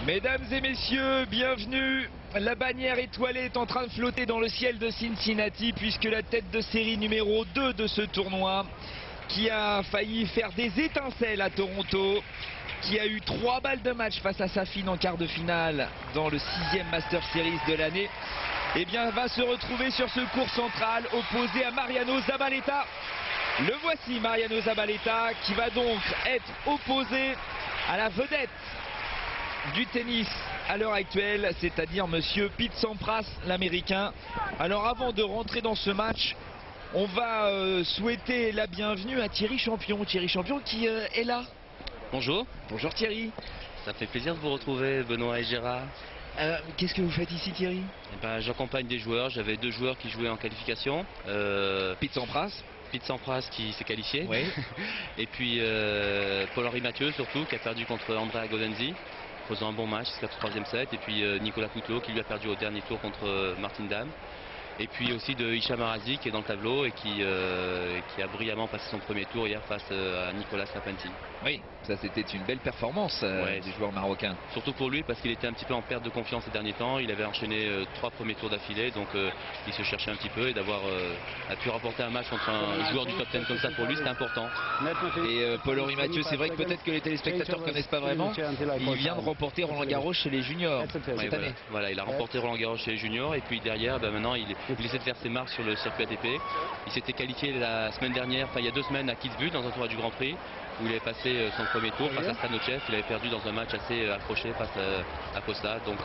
Mesdames et messieurs, bienvenue. La bannière étoilée est en train de flotter dans le ciel de Cincinnati puisque la tête de série numéro 2 de ce tournoi, qui a failli faire des étincelles à Toronto, qui a eu 3 balles de match face à Safin en quart de finale dans le 6e Master Series de l'année, eh bien va se retrouver sur ce court central opposé à Mariano Zabaleta. Le voici, Mariano Zabaleta, qui va donc être opposé à la vedette du tennis à l'heure actuelle, c'est-à-dire monsieur Pete Sampras, l'américain. Alors avant de rentrer dans ce match, on va souhaiter la bienvenue à Thierry Champion. Thierry Champion qui est là. Bonjour. Bonjour Thierry. Ça fait plaisir de vous retrouver, Benoît et Gérard. Qu'est-ce que vous faites ici, Thierry? J'accompagne des joueurs. J'avais 2 joueurs qui jouaient en qualification. Pete Sampras. Pete Sampras qui s'est qualifié. Oui. Et puis Paul-Henri Mathieu surtout, qui a perdu contre Andrea Gaudenzi, faisant un bon match jusqu'à 3e set. Et puis Nicolas Couteau qui lui a perdu au dernier tour contre Martin Dam. Et puis aussi de Hicham Arazi qui est dans le tableau et qui a brillamment passé son premier tour hier face à Nicolas Sapenti. Oui, ça c'était une belle performance du joueur marocain. Surtout pour lui parce qu'il était un petit peu en perte de confiance ces derniers temps. Il avait enchaîné 3 premiers tours d'affilée, donc il se cherchait un petit peu, et d'avoir pu remporter un match contre un joueur du top 10 comme ça, pour lui c'était important. Et Paul-Henri Mathieu, c'est vrai que peut-être que les téléspectateurs ne connaissent pas vraiment, il vient de remporter Roland Garros chez les juniors cette année. Voilà, il a remporté Roland Garros chez les juniors, et puis derrière maintenant il essaie de faire ses marques sur le circuit ATP. Il s'était qualifié la semaine dernière, il y a 2 semaines à Kitzbühel dans un tournoi du Grand Prix, où il avait passé son premier tour face à Stanochev. Il avait perdu dans un match assez accroché face à Costa, donc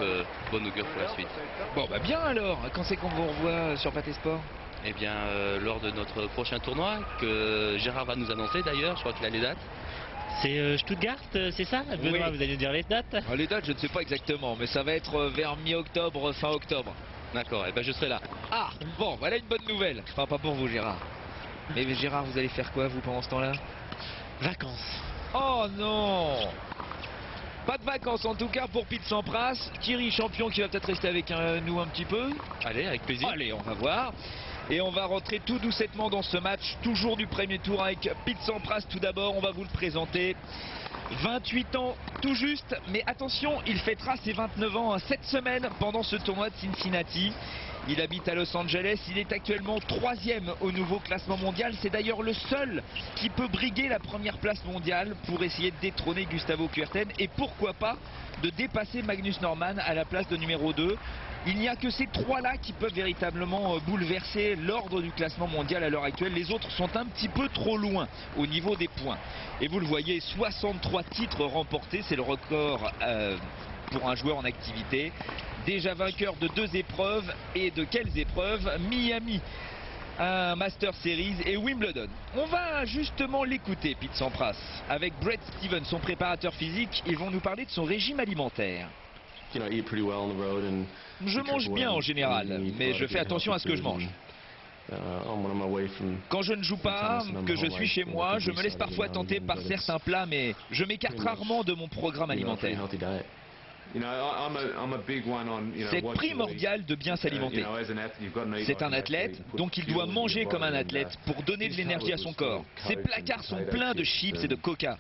bon augure pour la suite. Bon bah bien alors, quand c'est qu'on vous revoit sur Pathé Sport? Eh bien lors de notre prochain tournoi, que Gérard va nous annoncer d'ailleurs, je crois qu'il a les dates. C'est Stuttgart, c'est ça? Benoît, Oui. vous allez nous dire les dates? Les dates, je ne sais pas exactement, mais ça va être vers mi-octobre, fin octobre. D'accord, et ben je serai là. Ah, bon, voilà une bonne nouvelle. Enfin, pas pour vous, Gérard. Mais Gérard, vous allez faire quoi, vous, pendant ce temps-là? Vacances. Oh non! Pas de vacances, en tout cas, pour Pete Sampras. Thierry Champion qui va peut-être rester avec nous un petit peu. Allez, avec plaisir. Allez, on va voir. Et on va rentrer tout doucettement dans ce match, toujours du premier tour avec Pete Sampras. Tout d'abord, on va vous le présenter. 28 ans tout juste, mais attention, il fêtera ses 29 ans cette semaine pendant ce tournoi de Cincinnati. Il habite à Los Angeles, il est actuellement 3e au nouveau classement mondial. C'est d'ailleurs le seul qui peut briguer la première place mondiale pour essayer de détrôner Gustavo Kuerten et pourquoi pas de dépasser Magnus Norman à la place de numéro 2. Il n'y a que ces 3-là qui peuvent véritablement bouleverser l'ordre du classement mondial à l'heure actuelle. Les autres sont un petit peu trop loin au niveau des points. Et vous le voyez, 63 titres remportés, c'est le record pour un joueur en activité. Déjà vainqueur de 2 épreuves, et de quelles épreuves? Miami, un Master Series, et Wimbledon. On va justement l'écouter, Pete Sampras, avec Brett Stevens, son préparateur physique. Ils vont nous parler de son régime alimentaire. Je mange bien en général, mais je fais attention à ce que je mange. Quand je ne joue pas, que je suis chez moi, je me laisse parfois tenter par certains plats, mais je m'écarte rarement de mon programme alimentaire. C'est primordial de bien s'alimenter. C'est un athlète, donc il doit manger comme un athlète pour donner de l'énergie à son corps. Ses placards sont pleins de chips et de coca.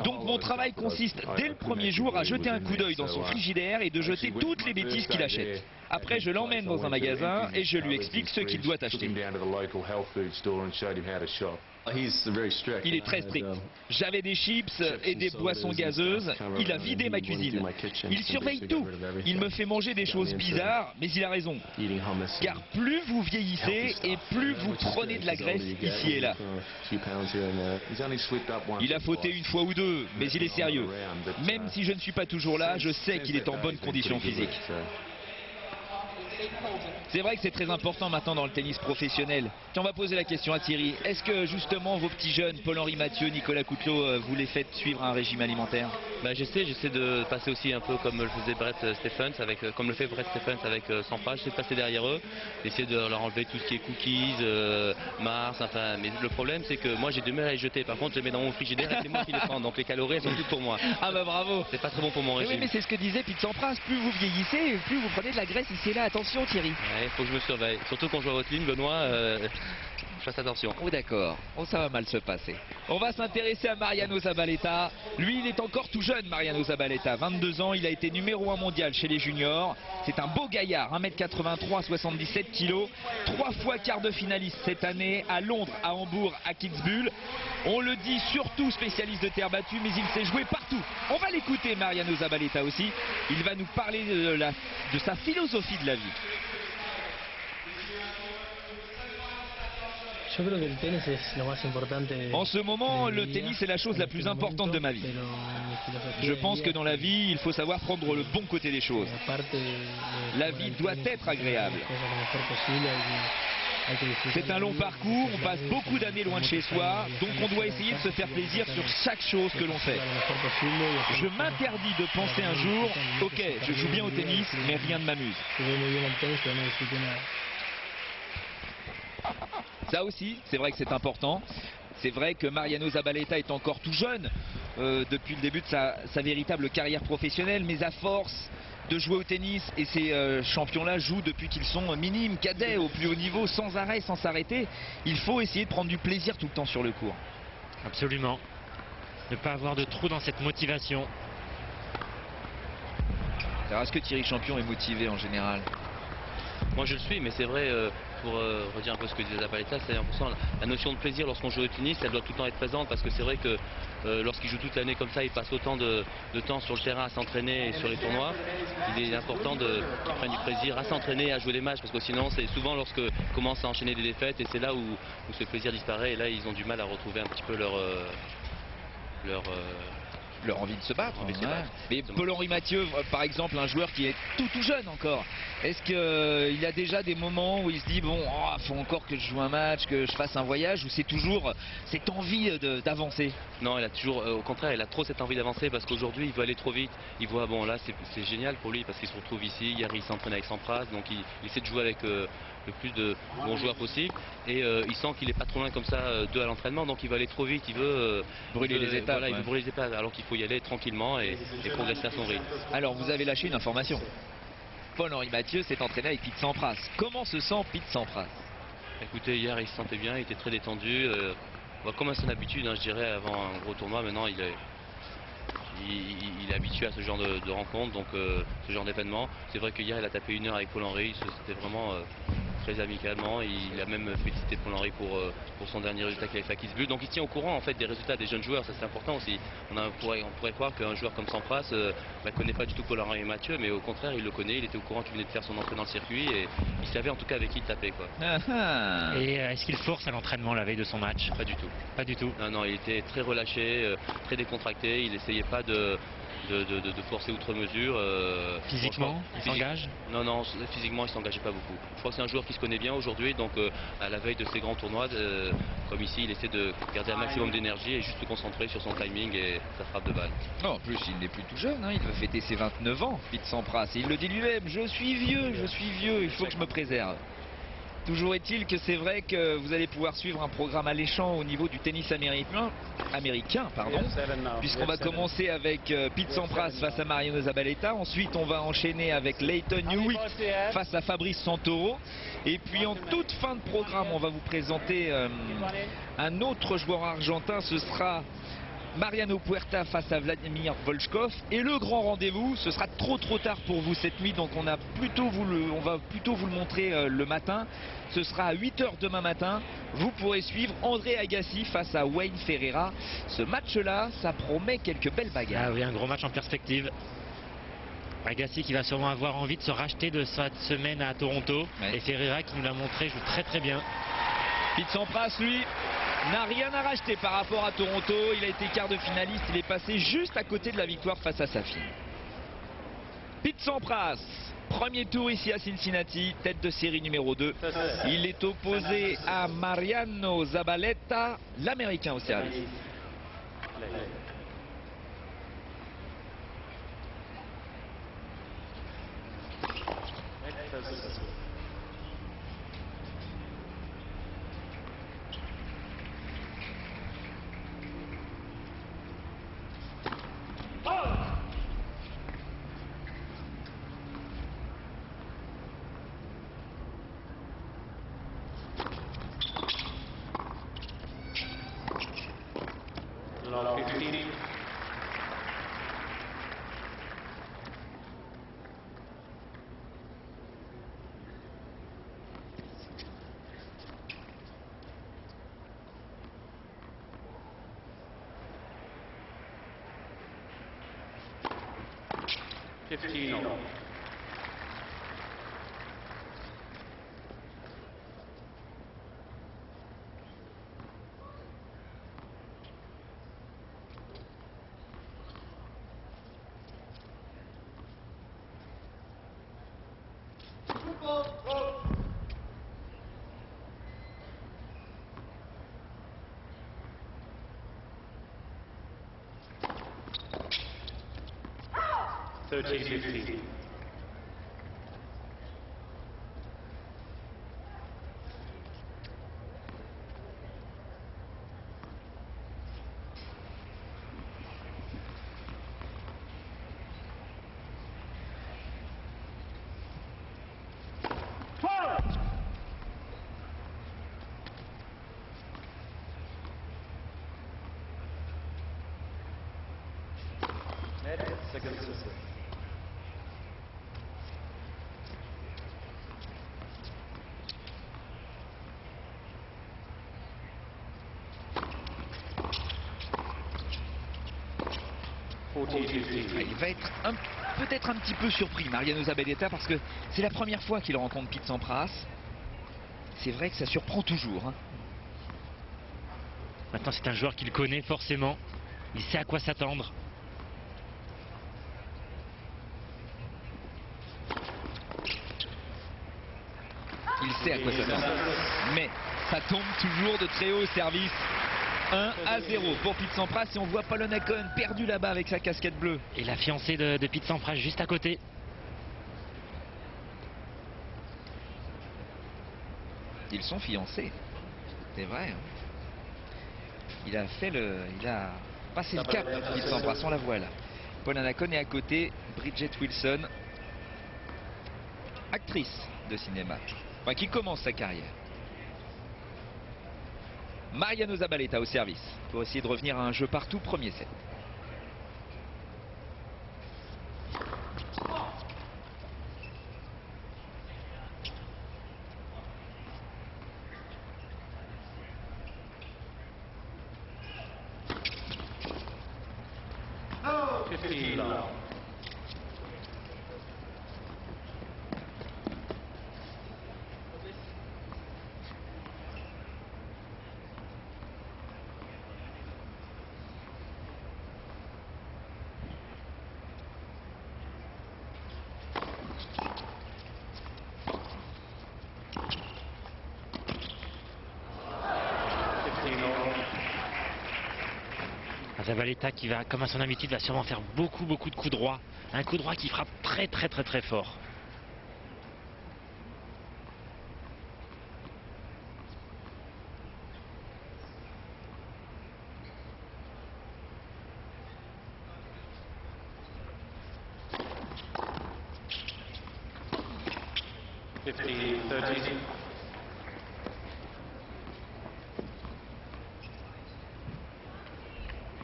Donc mon travail consiste dès le premier jour à jeter un coup d'œil dans son frigidaire et de jeter toutes les bêtises qu'il achète. Après je l'emmène dans un magasin et je lui explique ce qu'il doit acheter. Il est très strict. J'avais des chips et des boissons gazeuses. Il a vidé ma cuisine. Il surveille tout. Il me fait manger des choses bizarres, mais il a raison. Car plus vous vieillissez et plus vous prenez de la graisse ici et là. Il a fauté une fois ou 2, mais il est sérieux. Même si je ne suis pas toujours là, je sais qu'il est en bonne condition physique. C'est vrai que c'est très important maintenant dans le tennis professionnel. Tiens, on va poser la question à Thierry. Est-ce que justement vos petits jeunes, Paul-Henri Mathieu, Nicolas Couteau, vous les faites suivre un régime alimentaire? J'essaie de passer aussi un peu comme le faisait Brett Stephens, comme le fait Brett Stephens avec Sampras. J'essaie de passer derrière eux, d'essayer de leur enlever tout ce qui est cookies, Mars, enfin. Mais le problème c'est que moi j'ai du mal à les jeter. Par contre je les mets dans mon frigidaire et c'est moi qui les prends. Donc les calories elles sont toutes pour moi. Ah bah bravo. C'est pas très bon pour mon régime. Oui, mais c'est ce que disait Pete Sampras. Plus vous vieillissez, plus vous prenez de la graisse ici et là. Attention Thierry. Il faut que je me surveille. Surtout quand je joue à Hotlin, Benoît. je fasse attention. Oh d'accord, oh, ça va mal se passer. On va s'intéresser à Mariano Zabaleta. Lui, il est encore tout jeune, Mariano Zabaleta. 22 ans, il a été numéro 1 mondial chez les juniors. C'est un beau gaillard, 1m83, 77 kg. 3 fois quart de finaliste cette année à Londres, à Hambourg, à Kitzbühel. On le dit surtout spécialiste de terre battue, mais il s'est joué partout. On va l'écouter, Mariano Zabaleta aussi. Il va nous parler de sa philosophie de la vie. En ce moment, le tennis est la chose la plus importante de ma vie. Je pense que dans la vie, il faut savoir prendre le bon côté des choses. La vie doit être agréable. C'est un long parcours, on passe beaucoup d'années loin de chez soi, donc on doit essayer de se faire plaisir sur chaque chose que l'on fait. Je m'interdis de penser un jour, ok, je joue bien au tennis, mais rien ne m'amuse. Ça aussi, c'est vrai que c'est important. C'est vrai que Mariano Zabaleta est encore tout jeune depuis le début de sa véritable carrière professionnelle, mais à force de jouer au tennis, et ces champions-là jouent depuis qu'ils sont minimes, cadets, au plus haut niveau, sans arrêt, sans s'arrêter, il faut essayer de prendre du plaisir tout le temps sur le court. Absolument. Ne pas avoir de trou dans cette motivation. Alors, est-ce que Thierry Champion est motivé en général? Moi je le suis, mais c'est vrai, pour redire un peu ce que disait Zabaleta, c'est important. La notion de plaisir lorsqu'on joue au tennis, elle doit tout le temps être présente, parce que c'est vrai que lorsqu'il joue toute l'année comme ça, il passe autant de temps sur le terrain à s'entraîner et sur les tournois. Il est important qu'il prenne du plaisir à s'entraîner et à jouer les matchs, parce que sinon c'est souvent lorsque commence à enchaîner des défaites, et c'est là où ce plaisir disparaît, et là ils ont du mal à retrouver un petit peu leur envie de se battre. Envie de se battre. Mais Paul-Henri Mathieu, par exemple, un joueur qui est tout jeune encore, est-ce qu'il a déjà des moments où il se dit bon, faut encore que je joue un match, que je fasse un voyage, ou c'est toujours cette envie d'avancer? Non, il a toujours, au contraire, il a trop cette envie d'avancer, parce qu'aujourd'hui il veut aller trop vite. Il voit, bon là c'est génial pour lui, parce qu'il se retrouve ici, hier il s'entraîne avec Sampras, donc il essaie de jouer avec le plus de bons joueurs possible, et il sent qu'il n'est pas trop loin comme ça d'eux à l'entraînement, donc il va aller trop vite, il veut brûler les étapes. Voilà, il veut brûler les étapes, alors qu'il faut y aller tranquillement et progresser à son rythme. Alors vous avez lâché une information. Paul-Henri Mathieu s'est entraîné avec Pete Sampras. Comment se sent Pete Sampras? Écoutez, hier il se sentait bien, il était très détendu, comme à son habitude, hein, je dirais, avant un gros tournoi. Maintenant il est habitué à ce genre de rencontre, donc ce genre d'événement. C'est vrai qu'hier il a tapé 1 heure avec Paul-Henri, c'était vraiment très amicalement. Il a même félicité Paul-Henri pour son dernier résultat qu'il avait fait à Kitzbühel. Donc il tient au courant en fait des résultats des jeunes joueurs, ça c'est important aussi. On pourrait croire qu'un joueur comme Sampras ne connaît pas du tout Paul-Henri Mathieu, mais au contraire il le connaît, il était au courant qu'il venait de faire son entrée dans le circuit, et il savait en tout cas avec qui il tapait, quoi. Et est-ce qu'il force à l'entraînement la veille de son match? Pas du tout. Pas du tout. Non, il était très relâché, très décontracté, il essayait pas de forcer outre mesure. Physiquement, il s'engage? Non, physiquement il s'engageait pas beaucoup. Je crois que c'est un joueur qui se connaît bien aujourd'hui, donc à la veille de ces grands tournois, comme ici, il essaie de garder un maximum d'énergie et juste se concentrer sur son timing et sa frappe de balle. En plus, il n'est plus tout jeune, hein, il va fêter ses 29 ans, Pete Sampras, et il le dit lui-même, je suis vieux, il faut que je me préserve. Toujours est-il que c'est vrai que vous allez pouvoir suivre un programme alléchant au niveau du tennis américain, puisqu'on va commencer avec Pete Sampras face à Mariano Zabaleta. Ensuite, on va enchaîner avec Lleyton Hewitt face à Fabrice Santoro. Et puis en toute fin de programme, on va vous présenter un autre joueur argentin. Ce sera Mariano Puerta face à Vladimir Volchkov. Et le grand rendez-vous, ce sera trop tard pour vous cette nuit, donc on va plutôt vous le montrer le matin. Ce sera à 8 h demain matin. Vous pourrez suivre André Agassi face à Wayne Ferreira. Ce match-là, ça promet quelques belles bagarres. Ah oui, un gros match en perspective. Agassi qui va sûrement avoir envie de se racheter de cette semaine à Toronto. Ouais. Et Ferreira qui nous l'a montré, joue très bien. Pete Sampras, lui, n'a rien à racheter par rapport à Toronto. Il a été quart de finaliste, il est passé juste à côté de la victoire face à sa fille. Pete Sampras, premier tour ici à Cincinnati, tête de série numéro 2. Il est opposé à Mariano Zabaleta, l'américain au service. 15 all. $13.50. Second system. Il va être peut-être un petit peu surpris, Mariano Zabaleta, parce que c'est la première fois qu'il rencontre Pete Sampras. C'est vrai que ça surprend toujours. Hein. Maintenant, c'est un joueur qu'il connaît forcément. Il sait à quoi s'attendre. Il sait à quoi s'attendre. Mais ça tombe toujours de très haut au service. 1-0 pour Pete Sampras et on voit Paul Annacone perdu là-bas avec sa casquette bleue. Et la fiancée de Pete Sampras juste à côté. Ils sont fiancés. C'est vrai. Hein. Il a passé le cap, Pete Sampras, on la voit là. Paul Annacone est à côté. Bridget Wilson, actrice de cinéma, enfin, qui commence sa carrière. Mariano Zabaleta au service pour essayer de revenir à un jeu partout, premier set. Zabaleta qui va, comme à son habitude, va sûrement faire beaucoup de coups droits. Un coup droit qui frappe très fort.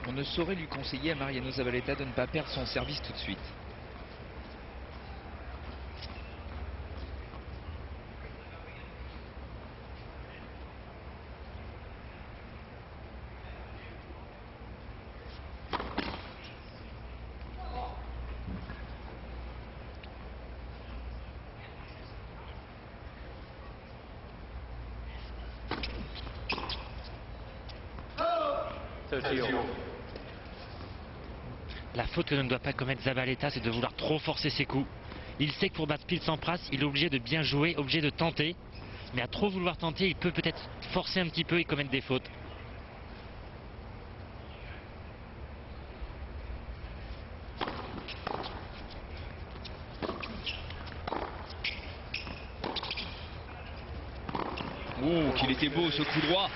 On ne saurait lui conseiller à Mariano Zabaleta de ne pas perdre son service tout de suite. La faute que ne doit pas commettre Zabaleta, c'est de vouloir trop forcer ses coups. Il sait que pour battre Pete Sampras, il est obligé de bien jouer, obligé de tenter. Mais à trop vouloir tenter, il peut peut-être forcer un petit peu et commettre des fautes. Oh, qu'il était beau ce coup droit.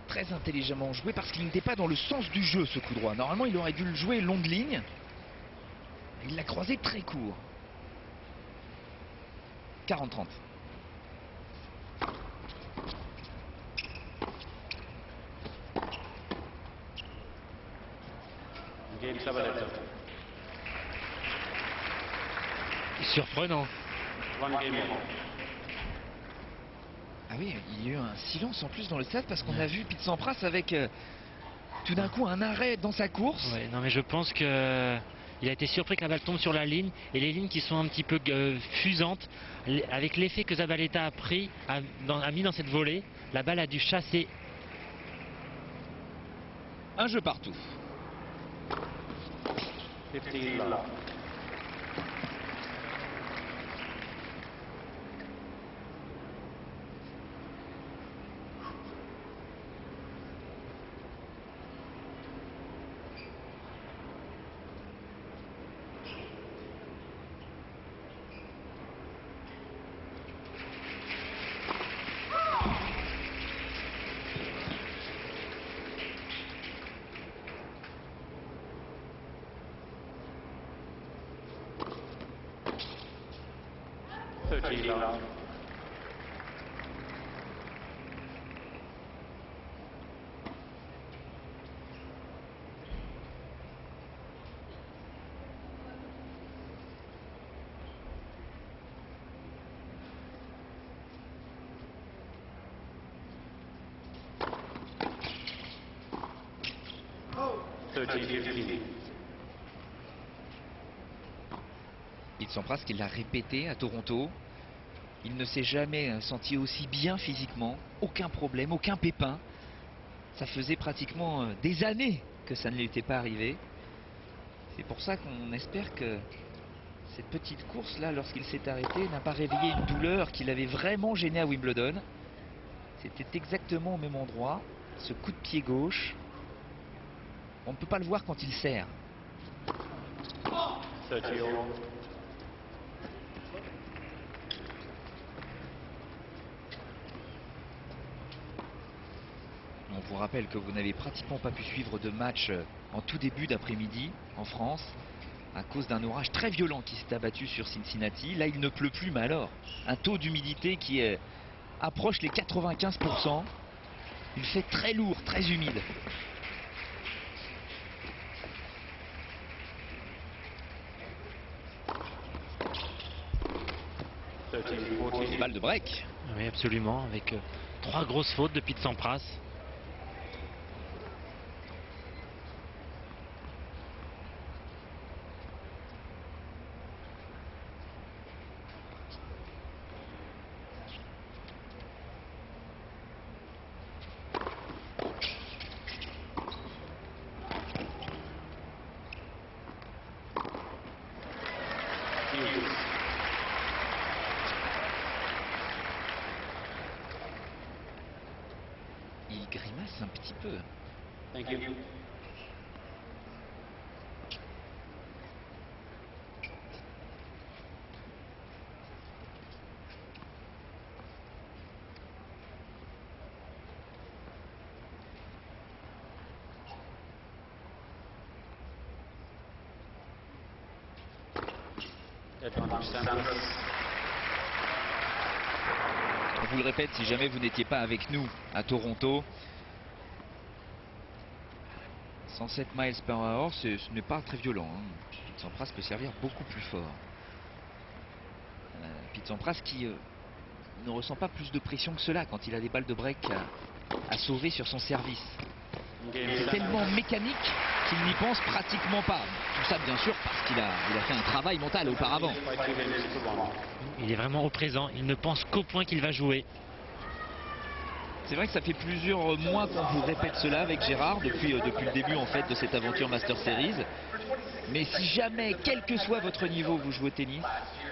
Très intelligemment joué parce qu'il n'était pas dans le sens du jeu ce coup droit. Normalement il aurait dû le jouer longue ligne. Il l'a croisé très court. 40-30. Surprenant. Ah oui, il y a eu un silence en plus dans le stade parce qu'on a vu Pete Sampras avec tout d'un coup un arrêt dans sa course. Ouais, non mais je pense que il a été surpris que la balle tombe sur la ligne et les lignes qui sont un petit peu fusantes avec l'effet que Zabaleta a pris, a mis dans cette volée, la balle a dû chasser. Un jeu partout. 15 love. Love. Pete Sampras qui l'a répété à Toronto. Il ne s'est jamais senti aussi bien physiquement. Aucun problème, aucun pépin. Ça faisait pratiquement des années que ça ne lui était pas arrivé. C'est pour ça qu'on espère que cette petite course là, lorsqu'il s'est arrêté, n'a pas réveillé une douleur qui l'avait vraiment gêné à Wimbledon. C'était exactement au même endroit. Ce coup de pied gauche. On ne peut pas le voir quand il sert. 30 all. On vous rappelle que vous n'avez pratiquement pas pu suivre de match en tout début d'après-midi en France à cause d'un orage très violent qui s'est abattu sur Cincinnati. Là, il ne pleut plus, mais alors, un taux d'humidité qui approche les 95%. Il fait très lourd, très humide. Balle de break. Oui, absolument, avec 3 grosses fautes de Pete Sampras. Il grimace un petit peu. Thank you. Advantage Sampras. On vous le répète, si jamais vous n'étiez pas avec nous à Toronto, 107 miles par heure, ce n'est pas très violent. Pete Sampras peut servir beaucoup plus fort. Pete Sampras qui ne ressent pas plus de pression que cela quand il a des balles de break à sauver sur son service. C'est tellement mécanique qu'il n'y pense pratiquement pas. Tout ça bien sûr parce qu'il a fait un travail mental auparavant. Il est vraiment au présent, il ne pense qu'au point qu'il va jouer. C'est vrai que ça fait plusieurs mois qu'on vous répète cela avec Gérard depuis le début en fait de cette aventure Master Series. Mais si jamais, quel que soit votre niveau, vous jouez au tennis,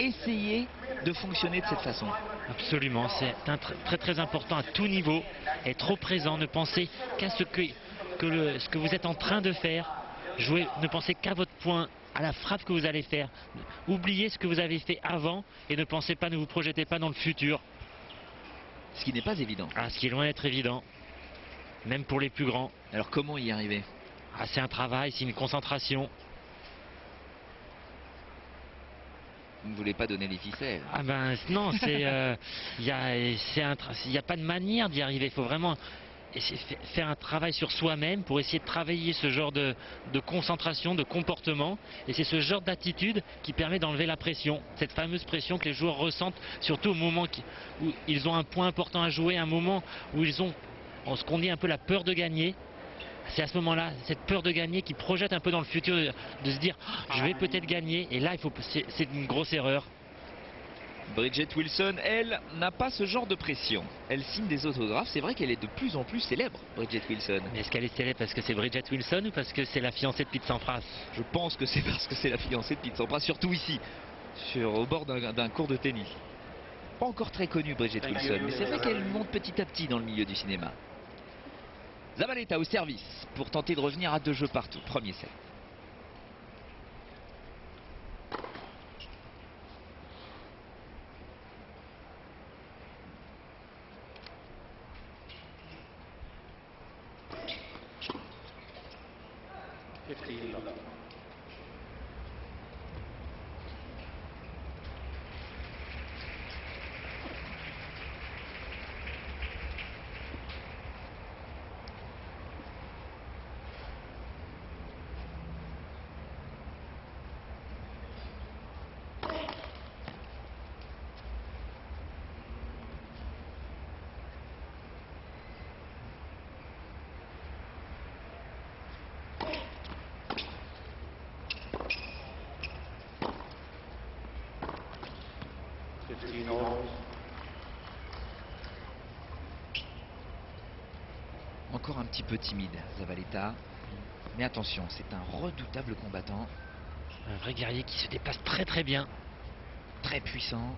essayez de fonctionner de cette façon. Absolument, c'est très très important à tout niveau. Être trop présent, ne pensez qu'à ce que vous êtes en train de faire. Jouez, ne pensez qu'à votre point, à la frappe que vous allez faire. Oubliez ce que vous avez fait avant et ne pensez pas, ne vous projetez pas dans le futur. Ce qui n'est pas évident. Ah, ce qui est loin d'être évident, même pour les plus grands. Alors comment y arriver? Ah, c'est un travail, c'est une concentration. Vous ne voulez pas donner les ficelles? Ah ben non, c'est il y a pas de manière d'y arriver. Il faut vraiment faire un travail sur soi-même pour essayer de travailler ce genre de concentration, de comportement. Et c'est ce genre d'attitude qui permet d'enlever la pression, cette fameuse pression que les joueurs ressentent, surtout au moment où ils ont un point important à jouer, un moment où ils ont ce qu'on dit un peu la peur de gagner. C'est à ce moment-là, cette peur de gagner qui projette un peu dans le futur, de se dire je vais peut-être gagner. Et là, c'est une grosse erreur. Bridget Wilson, elle, n'a pas ce genre de pression. Elle signe des autographes. C'est vrai qu'elle est de plus en plus célèbre, Bridget Wilson. Mais est-ce qu'elle est célèbre parce que c'est Bridget Wilson ou parce que c'est la fiancée de Pete Sampras? Je pense que c'est parce que c'est la fiancée de Pete Sampras, surtout ici, au bord d'un court de tennis. Pas encore très connue, Bridget Wilson, mais c'est vrai qu'elle monte petit à petit dans le milieu du cinéma. Zabaleta au service pour tenter de revenir à 2 jeux partout. Premier set. Encore un petit peu timide, Zabaleta. Mais attention, c'est un redoutable combattant. Un vrai guerrier qui se dépasse très très bien. Très puissant.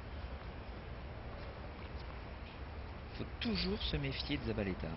Faut toujours se méfier de Zabaleta.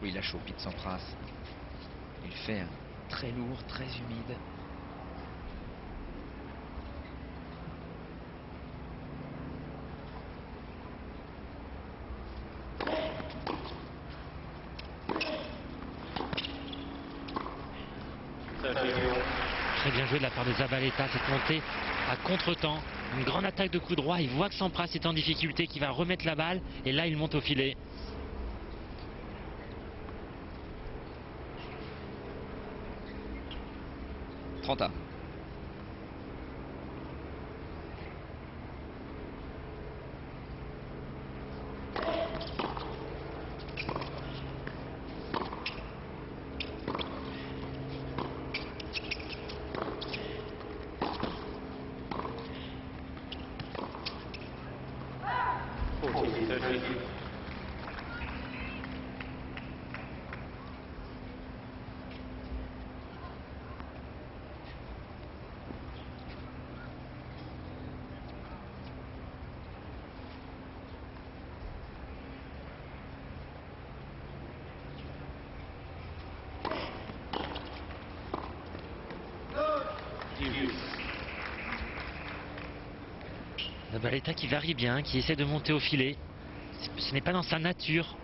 Oui, il a chaud, Pete Sampras. Il fait un très lourd, très humide. Très bien joué de la part de Zabaleta, cette montée à contre-temps. Une grande attaque de coup droit. Il voit que Sampras est en difficulté, qu'il va remettre la balle. Et là, il monte au filet. Trenta. Zabaleta qui varie bien, qui essaie de monter au filet. Ce n'est pas dans sa nature.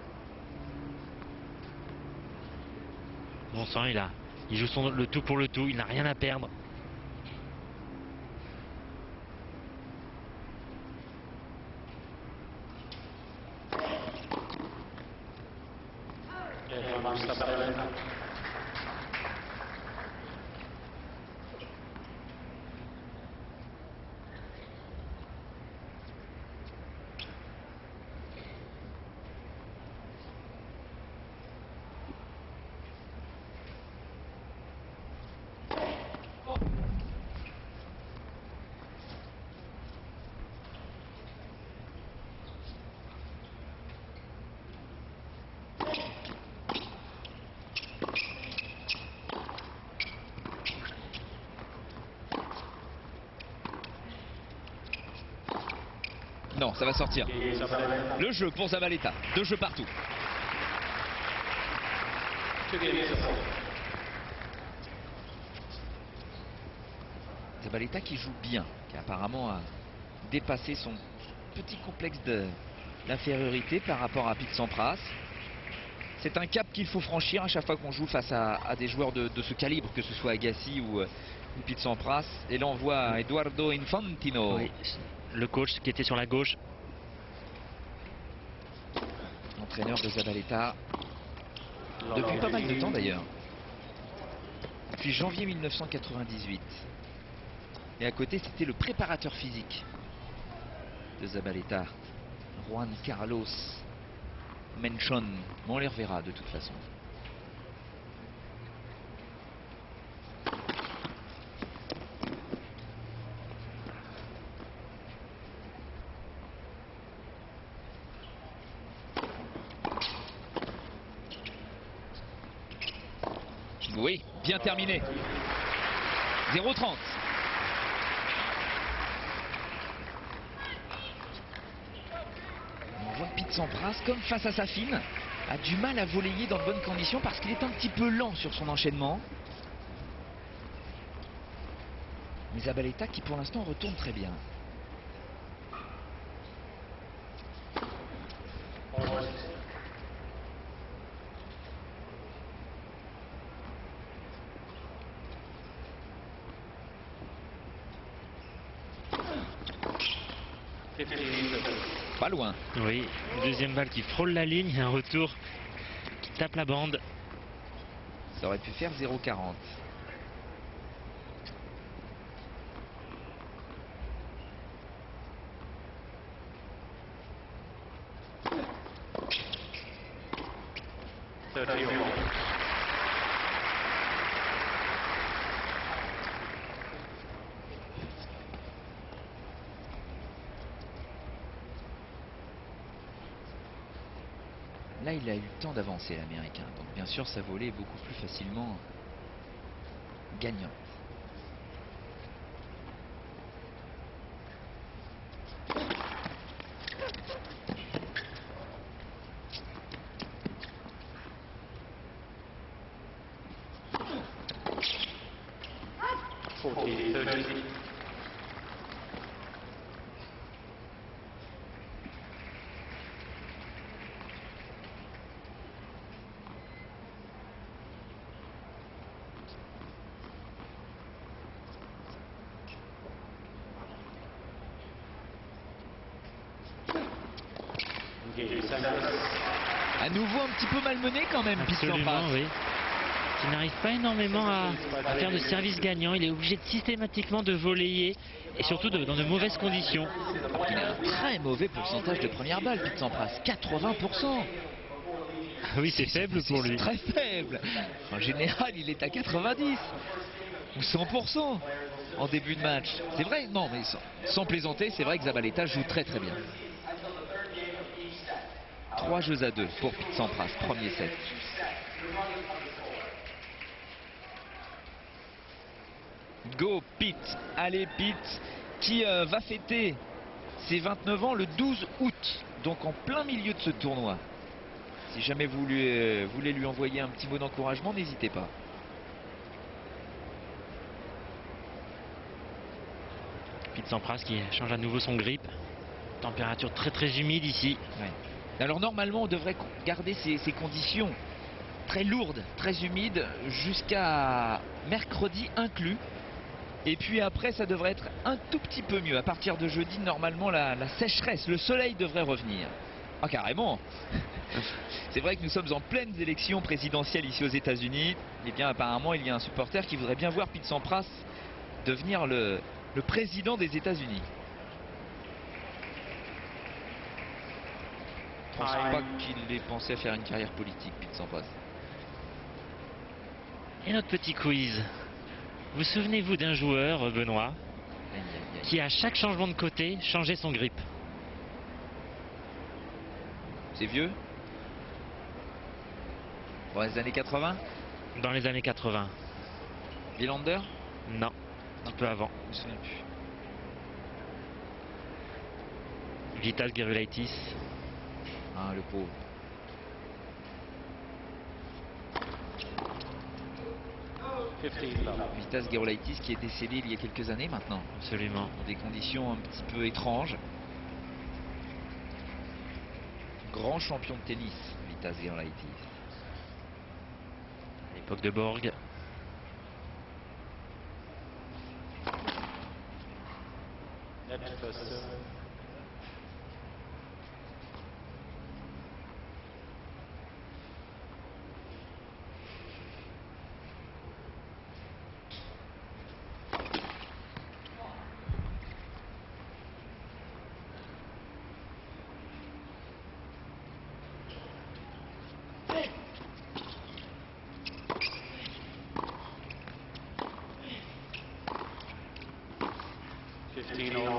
Bon sang, il joue le tout pour le tout, il n'a rien à perdre. Non, ça va sortir. Le jeu pour Zabaleta. 2 jeux partout. Zabaleta qui joue bien, qui apparemment a dépassé son petit complexe d'infériorité par rapport à Pete Sampras. C'est un cap qu'il faut franchir à chaque fois qu'on joue face à des joueurs de ce calibre, que ce soit Agassi ou Pete Sampras. Et là on voit Eduardo Infantino. Oui, le coach qui était sur la gauche. Entraîneur de Zabaleta depuis pas mal de temps d'ailleurs. Depuis janvier 1998. Et à côté c'était le préparateur physique de Zabaleta, Juan Carlos Menchon. Bon, on les reverra de toute façon. Oui, bien terminé. 0-30. On voit que Pete Sampras, comme face à Safin, a du mal à volleyer dans de bonnes conditions parce qu'il est un petit peu lent sur son enchaînement. Mais Zabaleta qui pour l'instant retourne très bien. Pas loin. Oui, deuxième balle qui frôle la ligne, un retour qui tape la bande. Ça aurait pu faire 0-40. Là, il a eu le temps d'avancer, l'Américain. Donc, bien sûr, sa volée est beaucoup plus facilement gagnante. À nouveau un petit peu malmené quand même, Pete Sampras. Absolument, oui. Qui n'arrive pas énormément à faire de service gagnant. Il est obligé systématiquement de volleyer et surtout dans de mauvaises conditions. Alors qu'il a un très mauvais pourcentage de première balle, Pete Sampras. 80%. Oui, c'est faible pour lui. C'est très faible. En général, il est à 90 ou 100% en début de match. C'est vrai, non, mais sans plaisanter, c'est vrai que Zabaleta joue très très bien. 3-2 pour Pete Sampras, premier set. Go Pete, allez Pete, qui va fêter ses 29 ans le 12 août, donc en plein milieu de ce tournoi. Si jamais vous voulez lui envoyer un petit mot d'encouragement, n'hésitez pas. Pete Sampras qui change à nouveau son grip. Température très très humide ici. Ouais. Alors normalement on devrait garder ces conditions très lourdes, très humides jusqu'à mercredi inclus. Et puis après ça devrait être un tout petit peu mieux. À partir de jeudi, normalement la sécheresse, le soleil devrait revenir. Ah carrément. C'est vrai que nous sommes en pleines élections présidentielles ici aux États-Unis. Et bien apparemment il y a un supporter qui voudrait bien voir Pete Sampras devenir le président des États-Unis. Je ne pense pas qu'il ait pensé à faire une carrière politique, Pete Sampras. Et notre petit quiz. Vous souvenez-vous d'un joueur, Benoît, qui à chaque changement de côté changeait son grip? C'est vieux? Dans les années 80? Dans les années 80. Wilander? Non, un peu avant. Je me souviens plus. Vitas Gerulaitis. Ah, le pauvre. Vitas Gerulaitis qui est décédé il y a quelques années maintenant, Absolument. dans des conditions un petit peu étranges. Grand champion de tennis, Vitas Gerulaitis. À l'époque de Borg. Net first serve. All.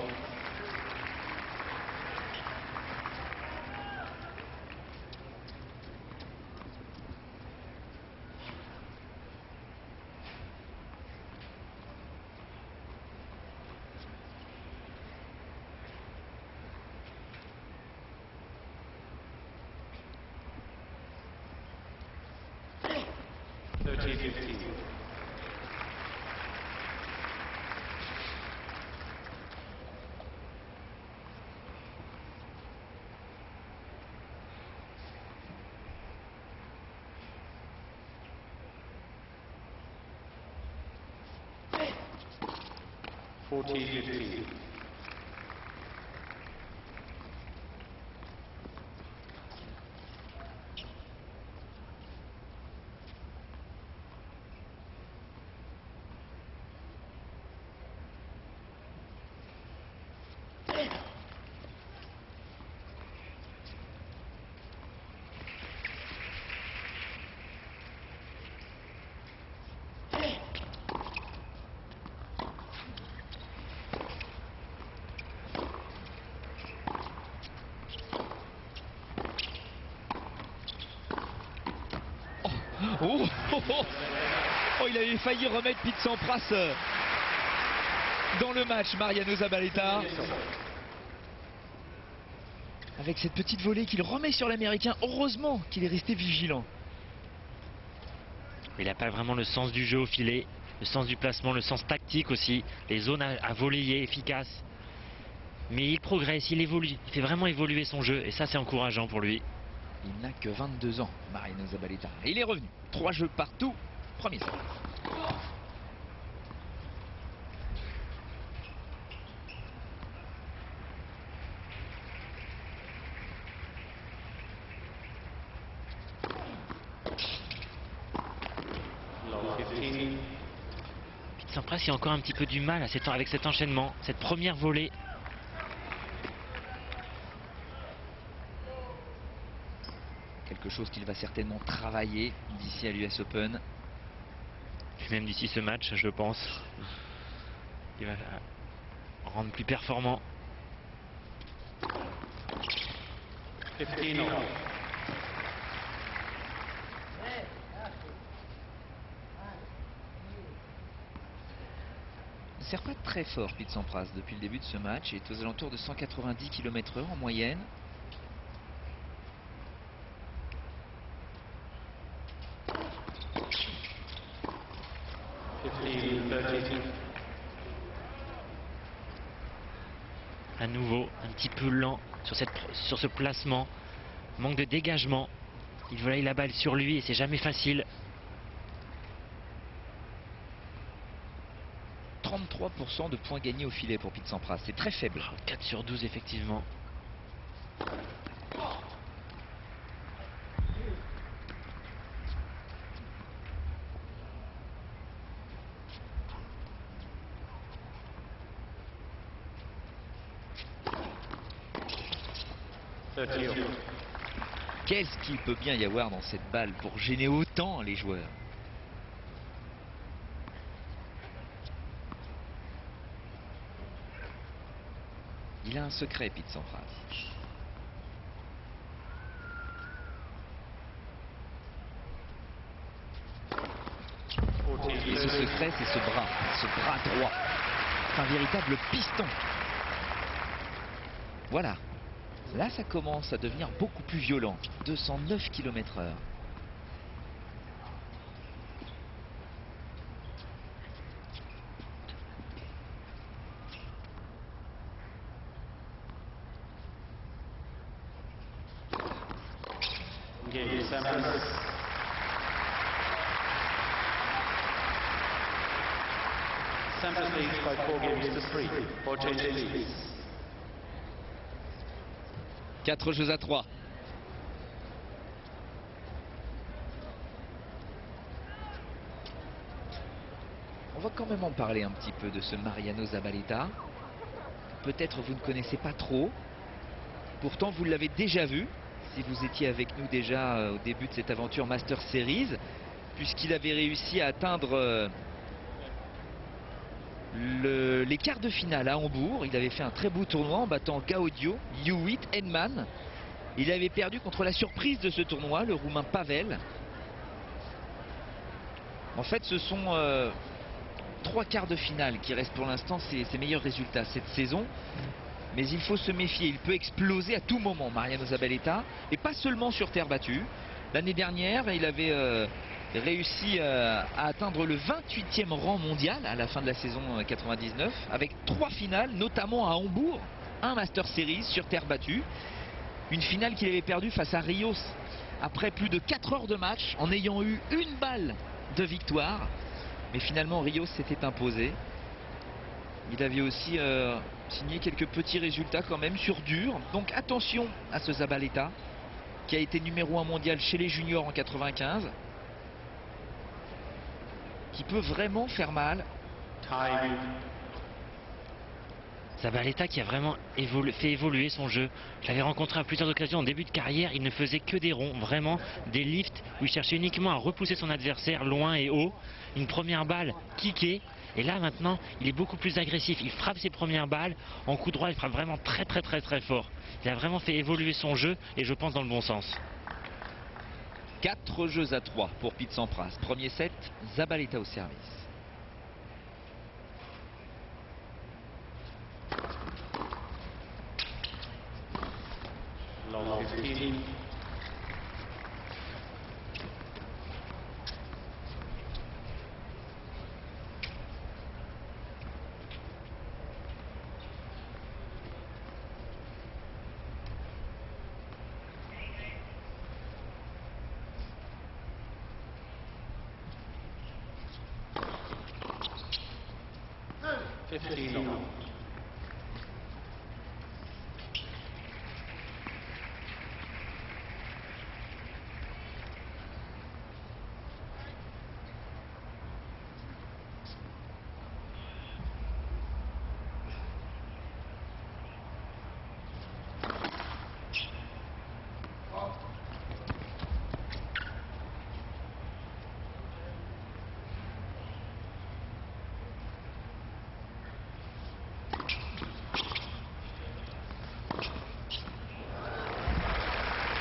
Oh, oh, oh. Oh, il avait failli remettre Pete Sampras dans le match, Mariano Zabaleta. Avec cette petite volée qu'il remet sur l'Américain. Heureusement qu'il est resté vigilant. Il n'a pas vraiment le sens du jeu au filet, le sens du placement, le sens tactique aussi, les zones à voler efficaces. Mais il progresse, il évolue, il fait vraiment évoluer son jeu et ça c'est encourageant pour lui. Il n'a que 22 ans, Mariano Zabaleta. Et il est revenu. 3 jeux partout. Premier set. Pete Sampras il a encore un petit peu du mal avec cet enchaînement, cette première volée. Quelque chose qu'il va certainement travailler d'ici à l'US Open. Et même d'ici ce match, je pense. Il va rendre plus performant. 15 all. Ne sert pas très fort Pete Sampras depuis le début de ce match. Il est aux alentours de 190 km/h en moyenne. À nouveau, un petit peu lent sur ce placement. Manque de dégagement. Il volaille la balle sur lui et c'est jamais facile. 33% de points gagnés au filet pour Pete Sampras. C'est très faible. 4 sur 12 effectivement. Qu'est-ce qu'il peut bien y avoir dans cette balle pour gêner autant les joueurs? Il a un secret, Pete Sampras. Et ce secret, c'est ce bras droit. C'est un véritable piston. Voilà. Là, ça commence à devenir beaucoup plus violent. 209 km/h. Game Sampras. Sampras leads by 4 games to 3. Borges leads. 4 jeux à 3. On va quand même en parler un petit peu de ce Mariano Zabaleta. Peut-être vous ne connaissez pas trop. Pourtant, vous l'avez déjà vu, si vous étiez avec nous déjà au début de cette aventure Master Series, puisqu'il avait réussi à atteindre les quarts de finale à Hambourg. Il avait fait un très beau tournoi en battant Gaudio, Hewitt, Henman. Il avait perdu contre la surprise de ce tournoi, le Roumain Pavel. En fait, ce sont 3 quarts de finale qui restent pour l'instant ses meilleurs résultats cette saison. Mais il faut se méfier, il peut exploser à tout moment, Mariano Zabaleta, et pas seulement sur terre battue. L'année dernière, il avait réussi à atteindre le 28e rang mondial à la fin de la saison 99, avec 3 finales, notamment à Hambourg, un Master Series sur terre battue. Une finale qu'il avait perdue face à Rios après plus de 4 heures de match, en ayant eu une balle de victoire. Mais finalement, Rios s'était imposé. Il avait aussi signé quelques petits résultats quand même sur dur. Donc attention à ce Zabaleta, qui a été numéro 1 mondial chez les juniors en 95, qui peut vraiment faire mal. Time. Zabaleta qui a vraiment fait évoluer son jeu. Je l'avais rencontré à plusieurs occasions en début de carrière. Il ne faisait que des ronds, vraiment des lifts où il cherchait uniquement à repousser son adversaire loin et haut. Une première balle kickée. Et là maintenant, il est beaucoup plus agressif. Il frappe ses premières balles en coup droit. Il frappe vraiment très fort. Il a vraiment fait évoluer son jeu et je pense dans le bon sens. 4 jeux à 3 pour Pete Sampras. Premier set, Zabaleta au service. Long 15.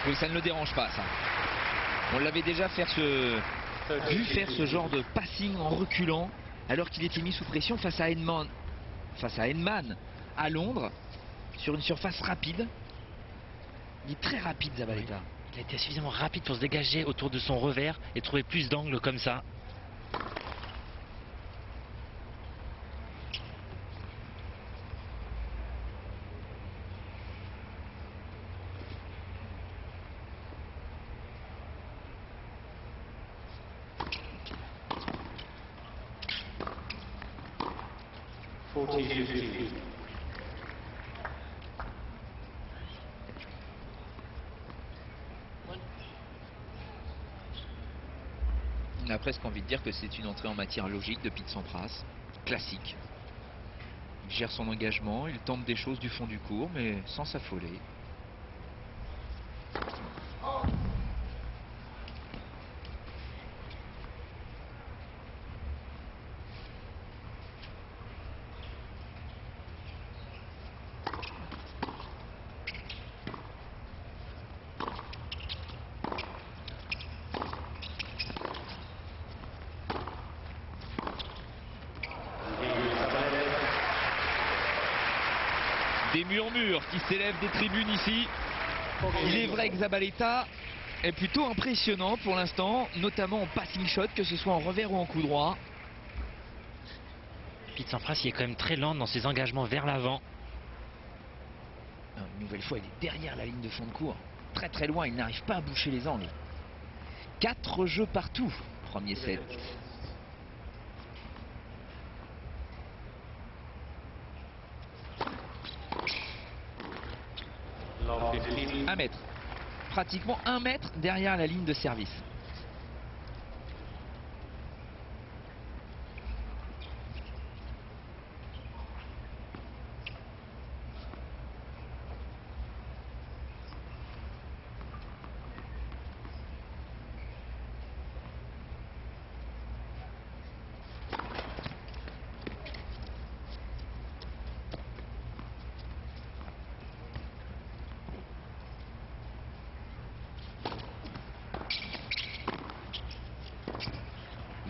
Oui, ça ne le dérange pas, ça. On l'avait déjà vu faire ce genre de passing en reculant, alors qu'il était mis sous pression face à Henman à Londres, sur une surface rapide. Il est très rapide, Zabaleta. Il a été suffisamment rapide pour se dégager autour de son revers et trouver plus d'angles comme ça. On a presque envie de dire que c'est une entrée en matière logique de Pete Sampras. Classique. Il gère son engagement, il tente des choses du fond du court, mais sans s'affoler. Des murmures qui s'élèvent des tribunes ici. Il est vrai que Zabaleta est plutôt impressionnant pour l'instant, notamment en passing shot, que ce soit en revers ou en coup droit. Pete Sampras, il est quand même très lent dans ses engagements vers l'avant. Une nouvelle fois, il est derrière la ligne de fond de cours. Très très loin, il n'arrive pas à boucher les angles. 4 jeux partout, premier set. Love 15. 1 mètre. Pratiquement 1 mètre derrière la ligne de service.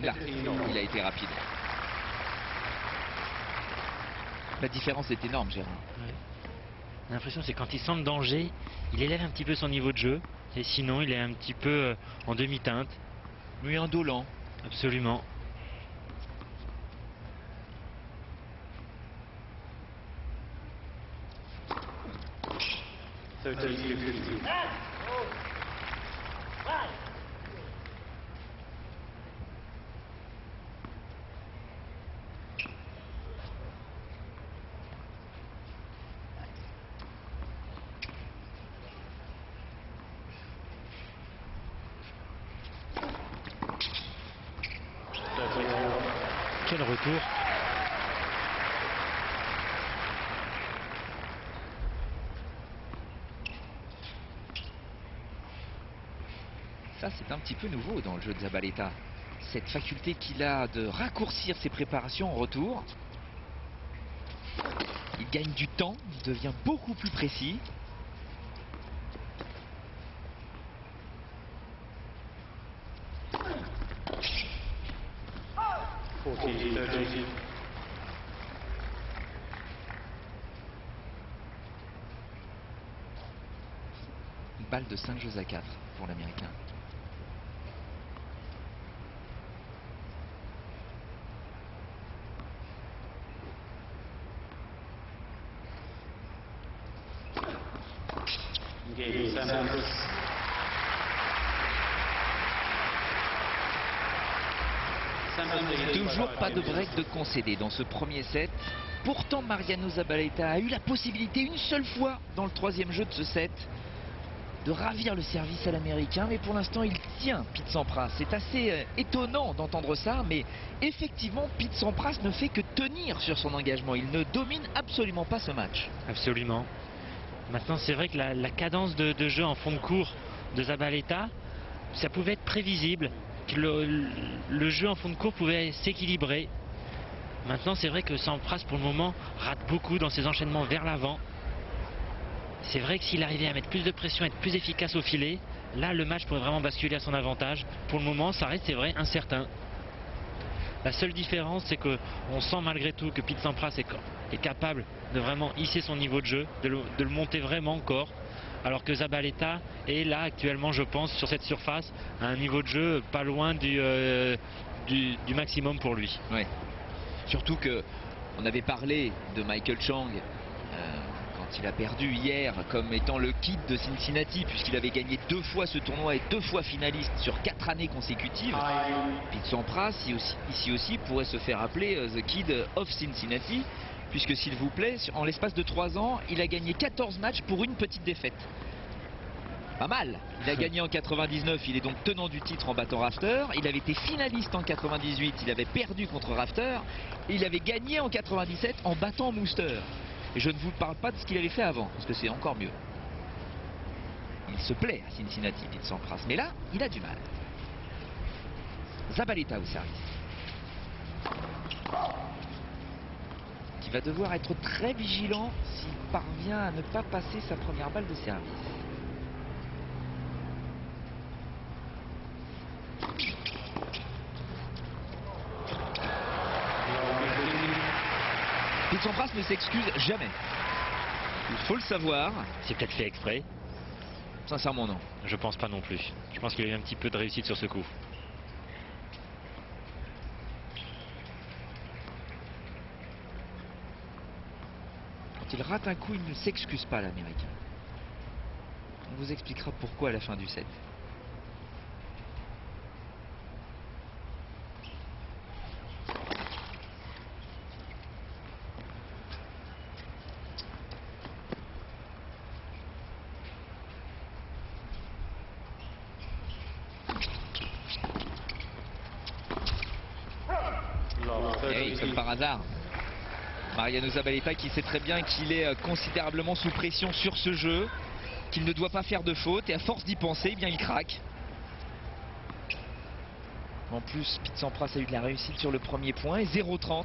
Là, il a été rapide. La différence est énorme, Gérard. Ouais. L'impression, c'est quand il sent le danger, il élève un petit peu son niveau de jeu. Et sinon, il est un petit peu en demi-teinte. Oui, indolent. Absolument. So 13-15. Quel retour. Ça, c'est un petit peu nouveau dans le jeu de Zabaleta. Cette faculté qu'il a de raccourcir ses préparations en retour. Il gagne du temps, il devient beaucoup plus précis. Une balle de 5 jeux à 4 pour l'Américain. Game Sampras. Toujours pas de break de concédé dans ce premier set. Pourtant, Mariano Zabaleta a eu la possibilité une seule fois dans le troisième jeu de ce set de ravir le service à l'Américain. Mais pour l'instant, il tient Pete Sampras. C'est assez étonnant d'entendre ça, mais effectivement, Pete Sampras ne fait que tenir sur son engagement. Il ne domine absolument pas ce match. Absolument. Maintenant, c'est vrai que la cadence de jeu en fond de cours de Zabaleta, ça pouvait être prévisible. Que le jeu en fond de cours pouvait s'équilibrer. Maintenant, c'est vrai que Sampras, pour le moment, rate beaucoup dans ses enchaînements vers l'avant. C'est vrai que s'il arrivait à mettre plus de pression, être plus efficace au filet, là, le match pourrait vraiment basculer à son avantage. Pour le moment, ça reste, c'est vrai, incertain. La seule différence, c'est qu'on sent malgré tout que Pete Sampras est capable de vraiment hisser son niveau de jeu, de le monter vraiment encore. Alors que Zabaleta est là actuellement, je pense, sur cette surface, à un niveau de jeu pas loin du maximum pour lui. Ouais. Surtout que on avait parlé de Michael Chang quand il a perdu hier comme étant le kid de Cincinnati, puisqu'il avait gagné 2 fois ce tournoi et 2 fois finaliste sur 4 années consécutives. Pete Sampras ici aussi pourrait se faire appeler The Kid of Cincinnati, puisque s'il vous plaît, en l'espace de 3 ans, il a gagné 14 matchs pour une petite défaite. Pas mal. Il a gagné en 99, il est donc tenant du titre en battant Rafter. Il avait été finaliste en 98, il avait perdu contre Rafter. Et il avait gagné en 97 en battant Mooster. Et je ne vous parle pas de ce qu'il avait fait avant, parce que c'est encore mieux. Il se plaît à Cincinnati, Pete Sampras. Mais là, il a du mal. Zabaleta au service. Qui va devoir être très vigilant s'il parvient à ne pas passer sa première balle de service. Pete Sampras ne s'excuse jamais. Il faut le savoir. C'est peut-être fait exprès. Sincèrement, non. Je pense pas non plus. Je pense qu'il y a eu un petit peu de réussite sur ce coup. Quand il rate un coup, il ne s'excuse pas, l'Américain. On vous expliquera pourquoi à la fin du set. Et oui, comme par hasard, Mariano Zabaleta qui sait très bien qu'il est considérablement sous pression sur ce jeu, qu'il ne doit pas faire de faute, et à force d'y penser, eh bien il craque. En plus, Pete Sampras a eu de la réussite sur le premier point et 0,30.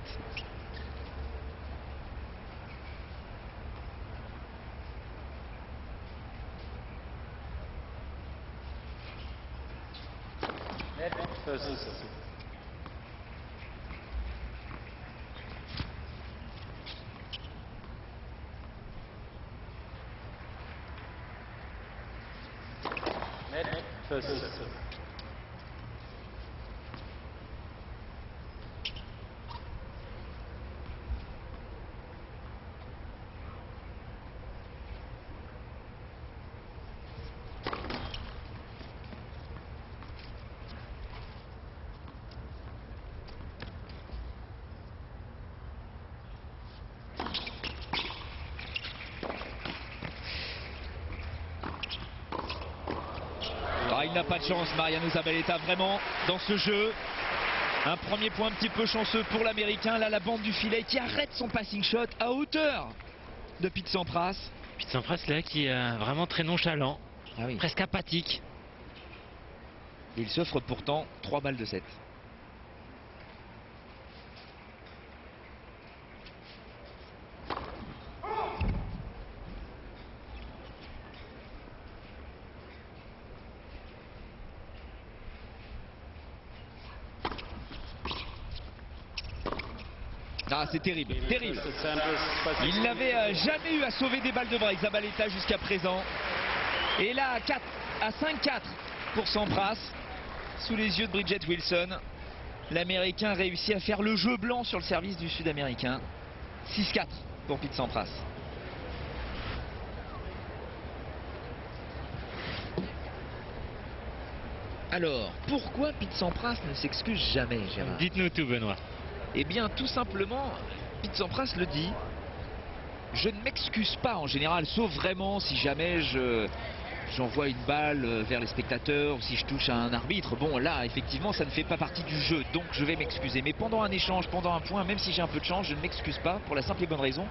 Il n'a pas de chance, Mariano Zabaleta, vraiment, dans ce jeu. Un premier point un petit peu chanceux pour l'Américain. Là, la bande du filet qui arrête son passing shot à hauteur de Pete Sampras. Pete Sampras, là, qui est vraiment très nonchalant, Ah oui. presque apathique. Il s'offre pourtant 3 balles de 7. Ah, c'est terrible, terrible. Il n'avait jamais eu à sauver des balles de break, Zabaleta, jusqu'à présent. Et là, à 5-4 pour Sampras, sous les yeux de Bridget Wilson, l'Américain réussit à faire le jeu blanc sur le service du Sud-Américain. 6-4 pour Pete Sampras. Alors, pourquoi Pete Sampras ne s'excuse jamais, Gérard? Dites-nous tout, Benoît. Eh bien, tout simplement, Pete Sampras le dit, je ne m'excuse pas en général, sauf vraiment si jamais j'envoie une balle vers les spectateurs ou si je touche à un arbitre. Bon, là, effectivement, ça ne fait pas partie du jeu, donc je vais m'excuser. Mais pendant un échange, pendant un point, même si j'ai un peu de chance, je ne m'excuse pas pour la simple et bonne raison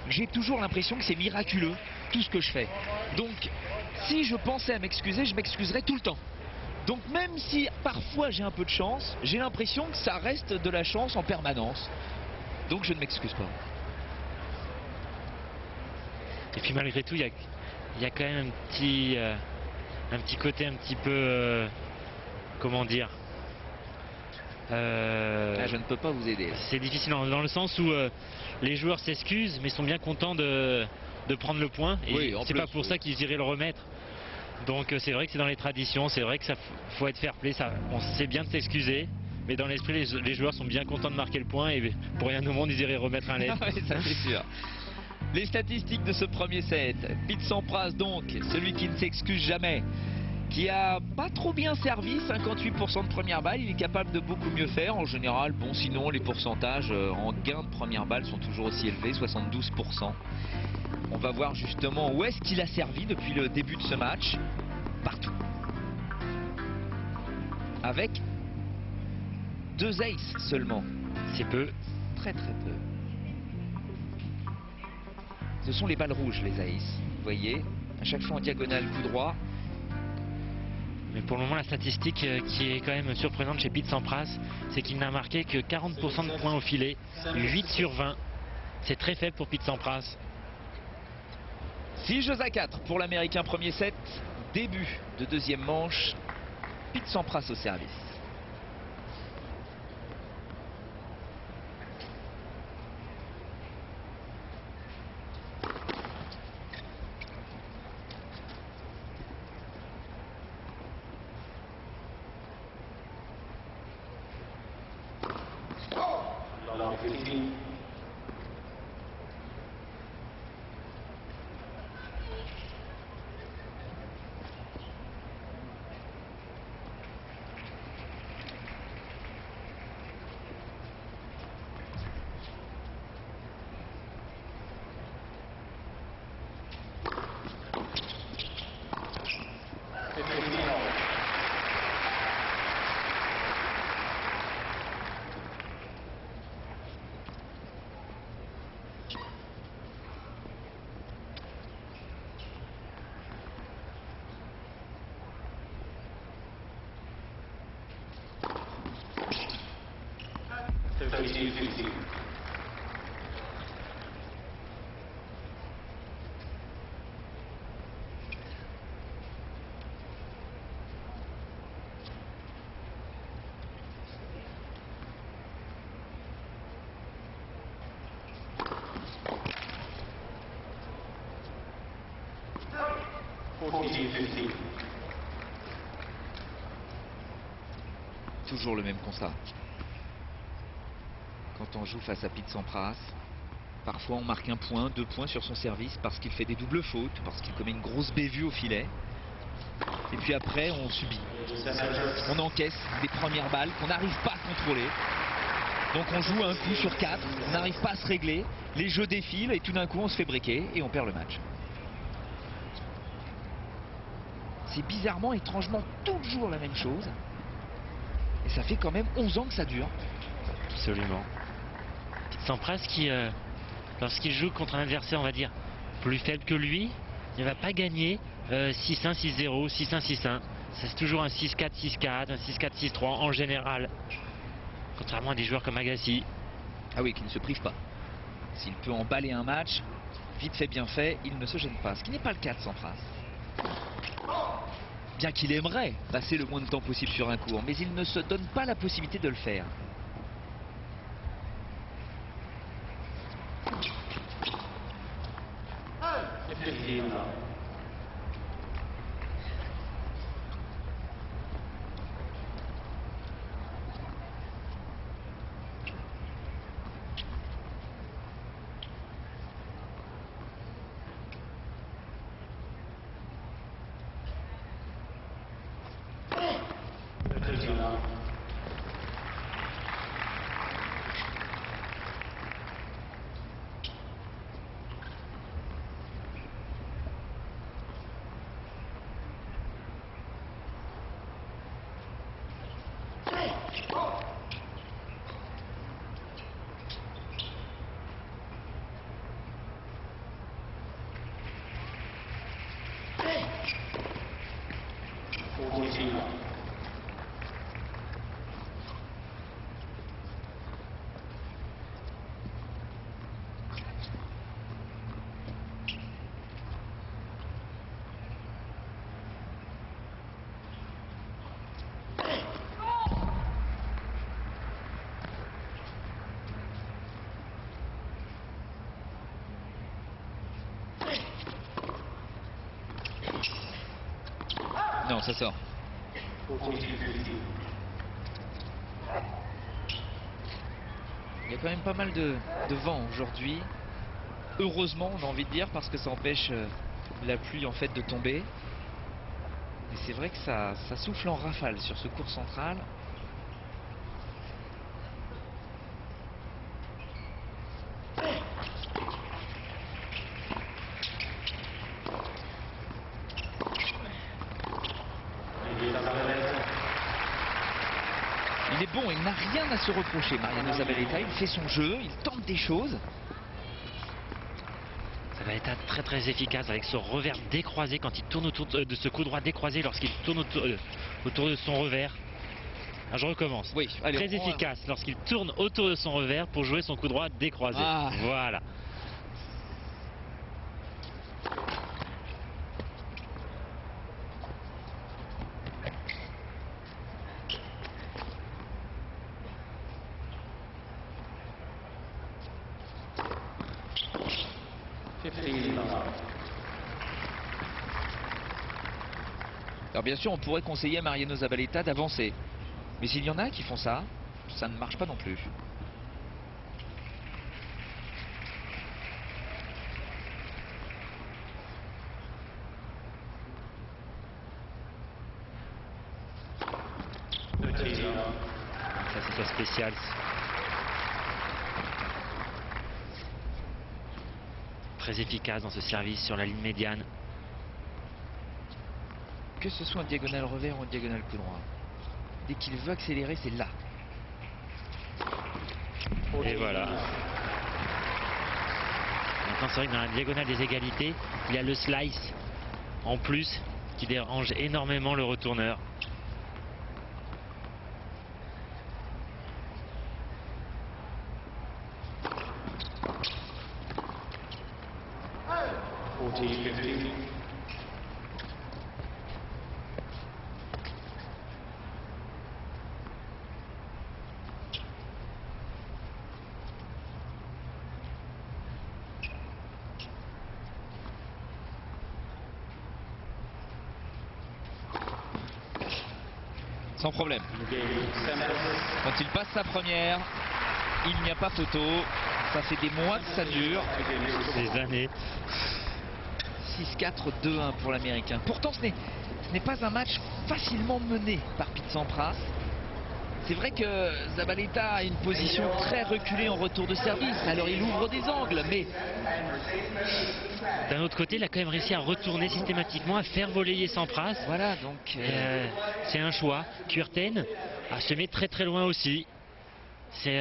que j'ai toujours l'impression que c'est miraculeux, tout ce que je fais. Donc, si je pensais à m'excuser, je m'excuserais tout le temps. Donc même si parfois j'ai un peu de chance, j'ai l'impression que ça reste de la chance en permanence. Donc je ne m'excuse pas. Et puis malgré tout, il y a quand même un petit côté un petit peu... comment dire Je ne peux pas vous aider. C'est difficile dans le sens où les joueurs s'excusent mais sont bien contents de prendre le point. Et oui, c'est pas pour ça qu'ils iraient le remettre. Donc c'est vrai que c'est dans les traditions, c'est vrai que ça faut être fair play, on sait bien de s'excuser, mais dans l'esprit les joueurs sont bien contents de marquer le point et pour rien au monde ils iraient remettre un lettre. Oui, ça c'est sûr. Les statistiques de ce premier set, Pete Sampras donc, celui qui ne s'excuse jamais, qui a pas trop bien servi, 58% de première balle, il est capable de beaucoup mieux faire en général. Bon, sinon les pourcentages en gain de première balle sont toujours aussi élevés, 72%. On va voir justement où est-ce qu'il a servi depuis le début de ce match. Partout. Avec 2 aces seulement. C'est peu. Très très peu. Ce sont les balles rouges, les aces. Vous voyez, à chaque fois en diagonale, coup droit. Mais pour le moment, la statistique qui est quand même surprenante chez Pete Sampras, c'est qu'il n'a marqué que 40% de points au filet, 8 sur 20. C'est très faible pour Pete Sampras. 6 jeux à 4 pour l'Américain, premier set. Début de deuxième manche. Pete Sampras au service. by 15. Toujours le même constat. Quand on joue face à Pete Sampras, parfois on marque un point, 2 points sur son service parce qu'il fait des doubles fautes, parce qu'il commet une grosse bévue au filet. Et puis après on subit. On encaisse des premières balles qu'on n'arrive pas à contrôler. Donc on joue un coup sur 4, on n'arrive pas à se régler, les jeux défilent et tout d'un coup on se fait briquer et on perd le match. C'est bizarrement, étrangement, toujours la même chose. Et ça fait quand même 11 ans que ça dure. Absolument. Sampras qui, lorsqu'il joue contre un adversaire, on va dire, plus faible que lui, ne va pas gagner 6-1, 6-0, 6-1, 6-1. C'est toujours un 6-4, 6-4, un 6-4, 6-3 en général. Contrairement à des joueurs comme Agassi. Ah oui, qui ne se prive pas. S'il peut emballer un match, vite fait, bien fait, il ne se gêne pas. Ce qui n'est pas le cas de Sampras. Bien qu'il aimerait passer le moins de temps possible sur un court, mais il ne se donne pas la possibilité de le faire. Non, ça sort. Il y a quand même pas mal de vent aujourd'hui. Heureusement, on a envie de dire, parce que ça empêche la pluie en fait de tomber. Mais c'est vrai que ça souffle en rafale sur ce court central. Il est bon, il n'a rien à se reprocher, Mariano Zabaleta. Il fait son jeu, il tente des choses. Zabaleta très très efficace avec ce revers décroisé quand il tourne autour de ce coup droit décroisé lorsqu'il tourne autour de son revers. Alors je recommence. Oui, allez, très efficace lorsqu'il tourne autour de son revers pour jouer son coup droit décroisé. Ah. Voilà. Alors bien sûr, on pourrait conseiller à Mariano Zabaleta d'avancer. Mais s'il y en a qui font ça, ça ne marche pas non plus. sur Specials. Très efficace dans ce service sur la ligne médiane. Que ce soit un diagonale revers ou un diagonale coup droit, dès qu'il veut accélérer, c'est là. Et voilà. Maintenant, c'est vrai que dans la diagonale des égalités, il y a le slice en plus qui dérange énormément le retourneur. Sans problème. Quand il passe sa première, il n'y a pas photo. Ça fait des mois que ça dure. Des années. 6-4, 2-1 pour l'Américain. Pourtant, ce n'est pas un match facilement mené par Pete Sampras. C'est vrai que Zabaleta a une position très reculée en retour de service. Alors il ouvre des angles, mais d'un autre côté, il a quand même réussi à retourner systématiquement, à faire voler Sampras. voilà, donc C'est un choix. Kuerten se met très très loin aussi. C'est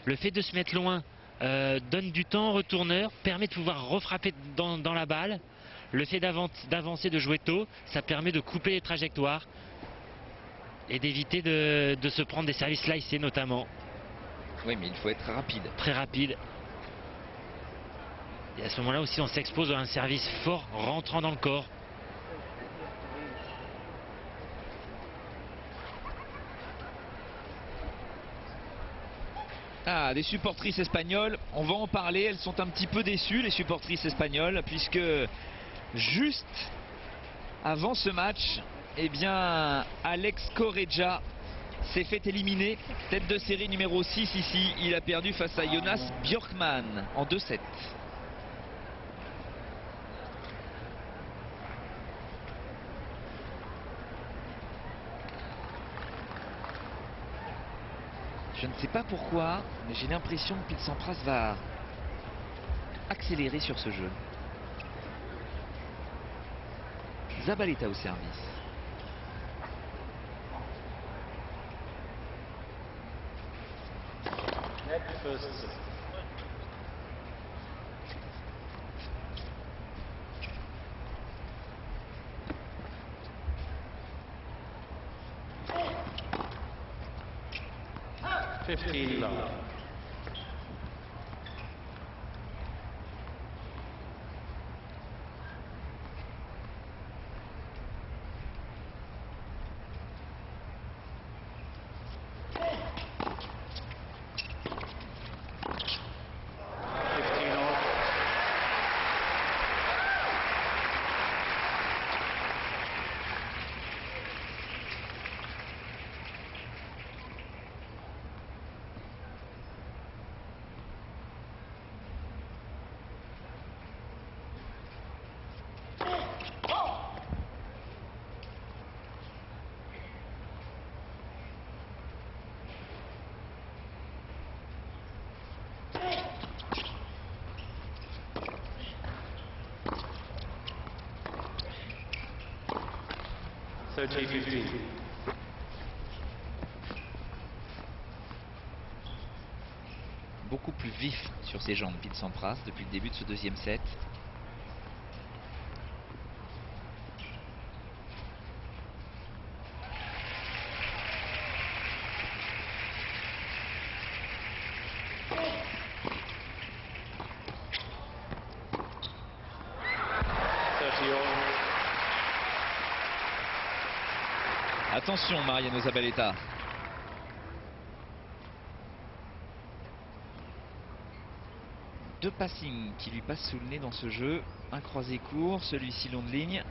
le fait de se mettre loin donne du temps au retourneur, permet de pouvoir refrapper dans la balle. Le fait d'avancer, de jouer tôt, ça permet de couper les trajectoires et d'éviter de se prendre des services slicés notamment. oui, mais il faut être rapide. Très rapide. Et à ce moment-là aussi, on s'expose à un service fort rentrant dans le corps. Ah, des supportrices espagnoles, on va en parler, elles sont un petit peu déçues, les supportrices espagnoles, puisque juste avant ce match, eh bien, Alex Correia s'est fait éliminer. Tête de série numéro 6 ici, il a perdu face à Jonas Björkman en 2-7. Je ne sais pas pourquoi, mais j'ai l'impression que Pete Sampras va accélérer sur ce jeu. Zabaleta au service. Love. Beaucoup plus vif sur ses jambes, Pete Sampras, depuis le début de ce deuxième set. Attention, Mariano Zabaleta. Deux passings qui lui passent sous le nez dans ce jeu. Un croisé court, celui-ci long de ligne.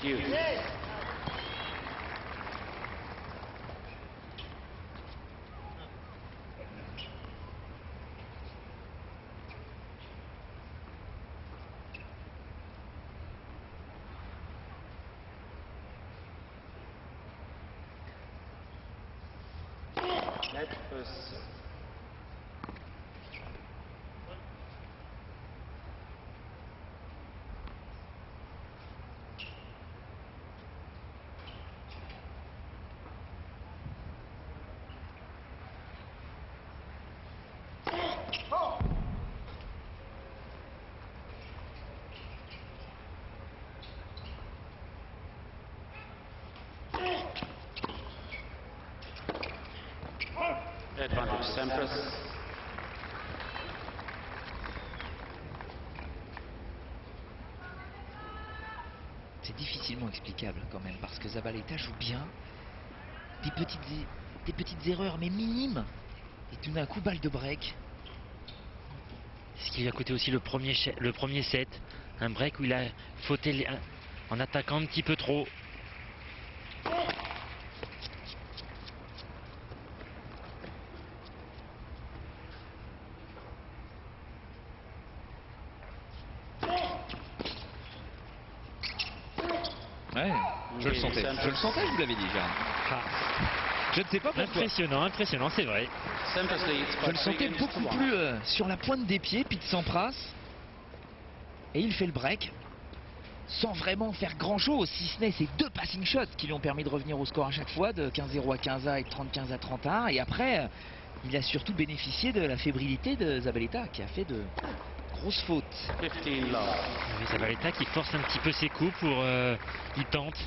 Due. Net first. Advantage Sampras. C'est difficilement explicable quand même parce que Zabaleta joue bien. Des petites erreurs mais minimes. Et tout d'un coup balle de break. Ce qui lui a coûté aussi le premier set. Un break où il a fauté en attaquant un petit peu trop. Ouais, je le sentais, je vous l'avais dit, Gérard. Ah, Je ne sais pas pourquoi. impressionnant, impressionnant, c'est vrai. Sampras leads Je by le 3 sentais games beaucoup to 1. plus sur la pointe des pieds, Pete Sampras. Et il fait le break sans vraiment faire grand chose, si ce n'est ces deux passing shots qui lui ont permis de revenir au score à chaque fois, de 15-0 à 15-1 et de 30-15 à 31. Et après, il a surtout bénéficié de la fébrilité de Zabaleta qui a fait de grosses fautes. 15 love. Oui, Zabaleta qui force un petit peu ses coups pour... il tente.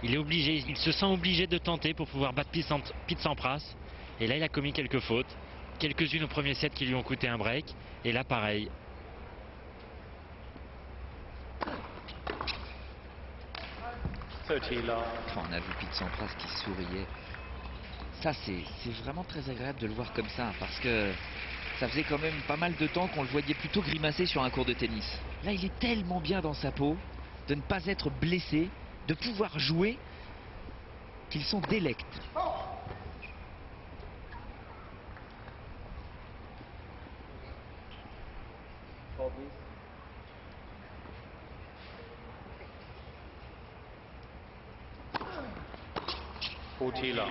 Il est obligé, il se sent obligé de tenter pour pouvoir battre Pete Sampras. Et là, il a commis quelques fautes. Quelques-unes au premier set qui lui ont coûté un break. Et là, pareil. 30 love. Enfin, on a vu Pete Sampras qui souriait. Ça, c'est vraiment très agréable de le voir comme ça, parce que ça faisait quand même pas mal de temps qu'on le voyait plutôt grimacer sur un court de tennis. Là, il est tellement bien dans sa peau de ne pas être blessé, de pouvoir jouer, qu'il s'en délecte. Love.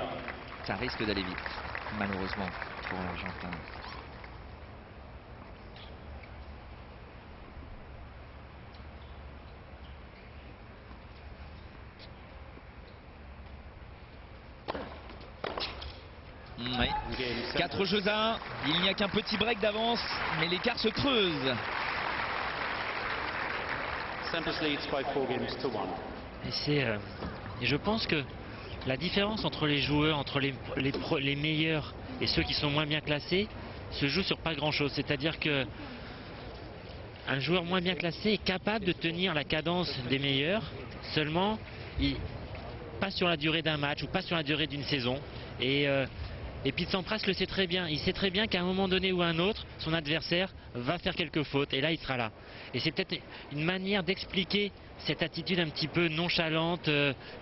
Ça risque d'aller vite, malheureusement, pour l'Argentin. Oui. 4 jeux à 1, il n'y a qu'un petit break d'avance, mais l'écart se creuse. Sampras leads by 4 games to 1. Et je pense que la différence entre les joueurs, entre les meilleurs et ceux qui sont moins bien classés, se joue sur pas grand chose. C'est-à-dire que un joueur moins bien classé est capable de tenir la cadence des meilleurs, seulement pas sur la durée d'un match ou pas sur la durée d'une saison. Et Pete Sampras le sait très bien. Il sait très bien qu'à un moment donné ou à un autre, son adversaire va faire quelques fautes et là il sera là. Et c'est peut-être une manière d'expliquer cette attitude un petit peu nonchalante,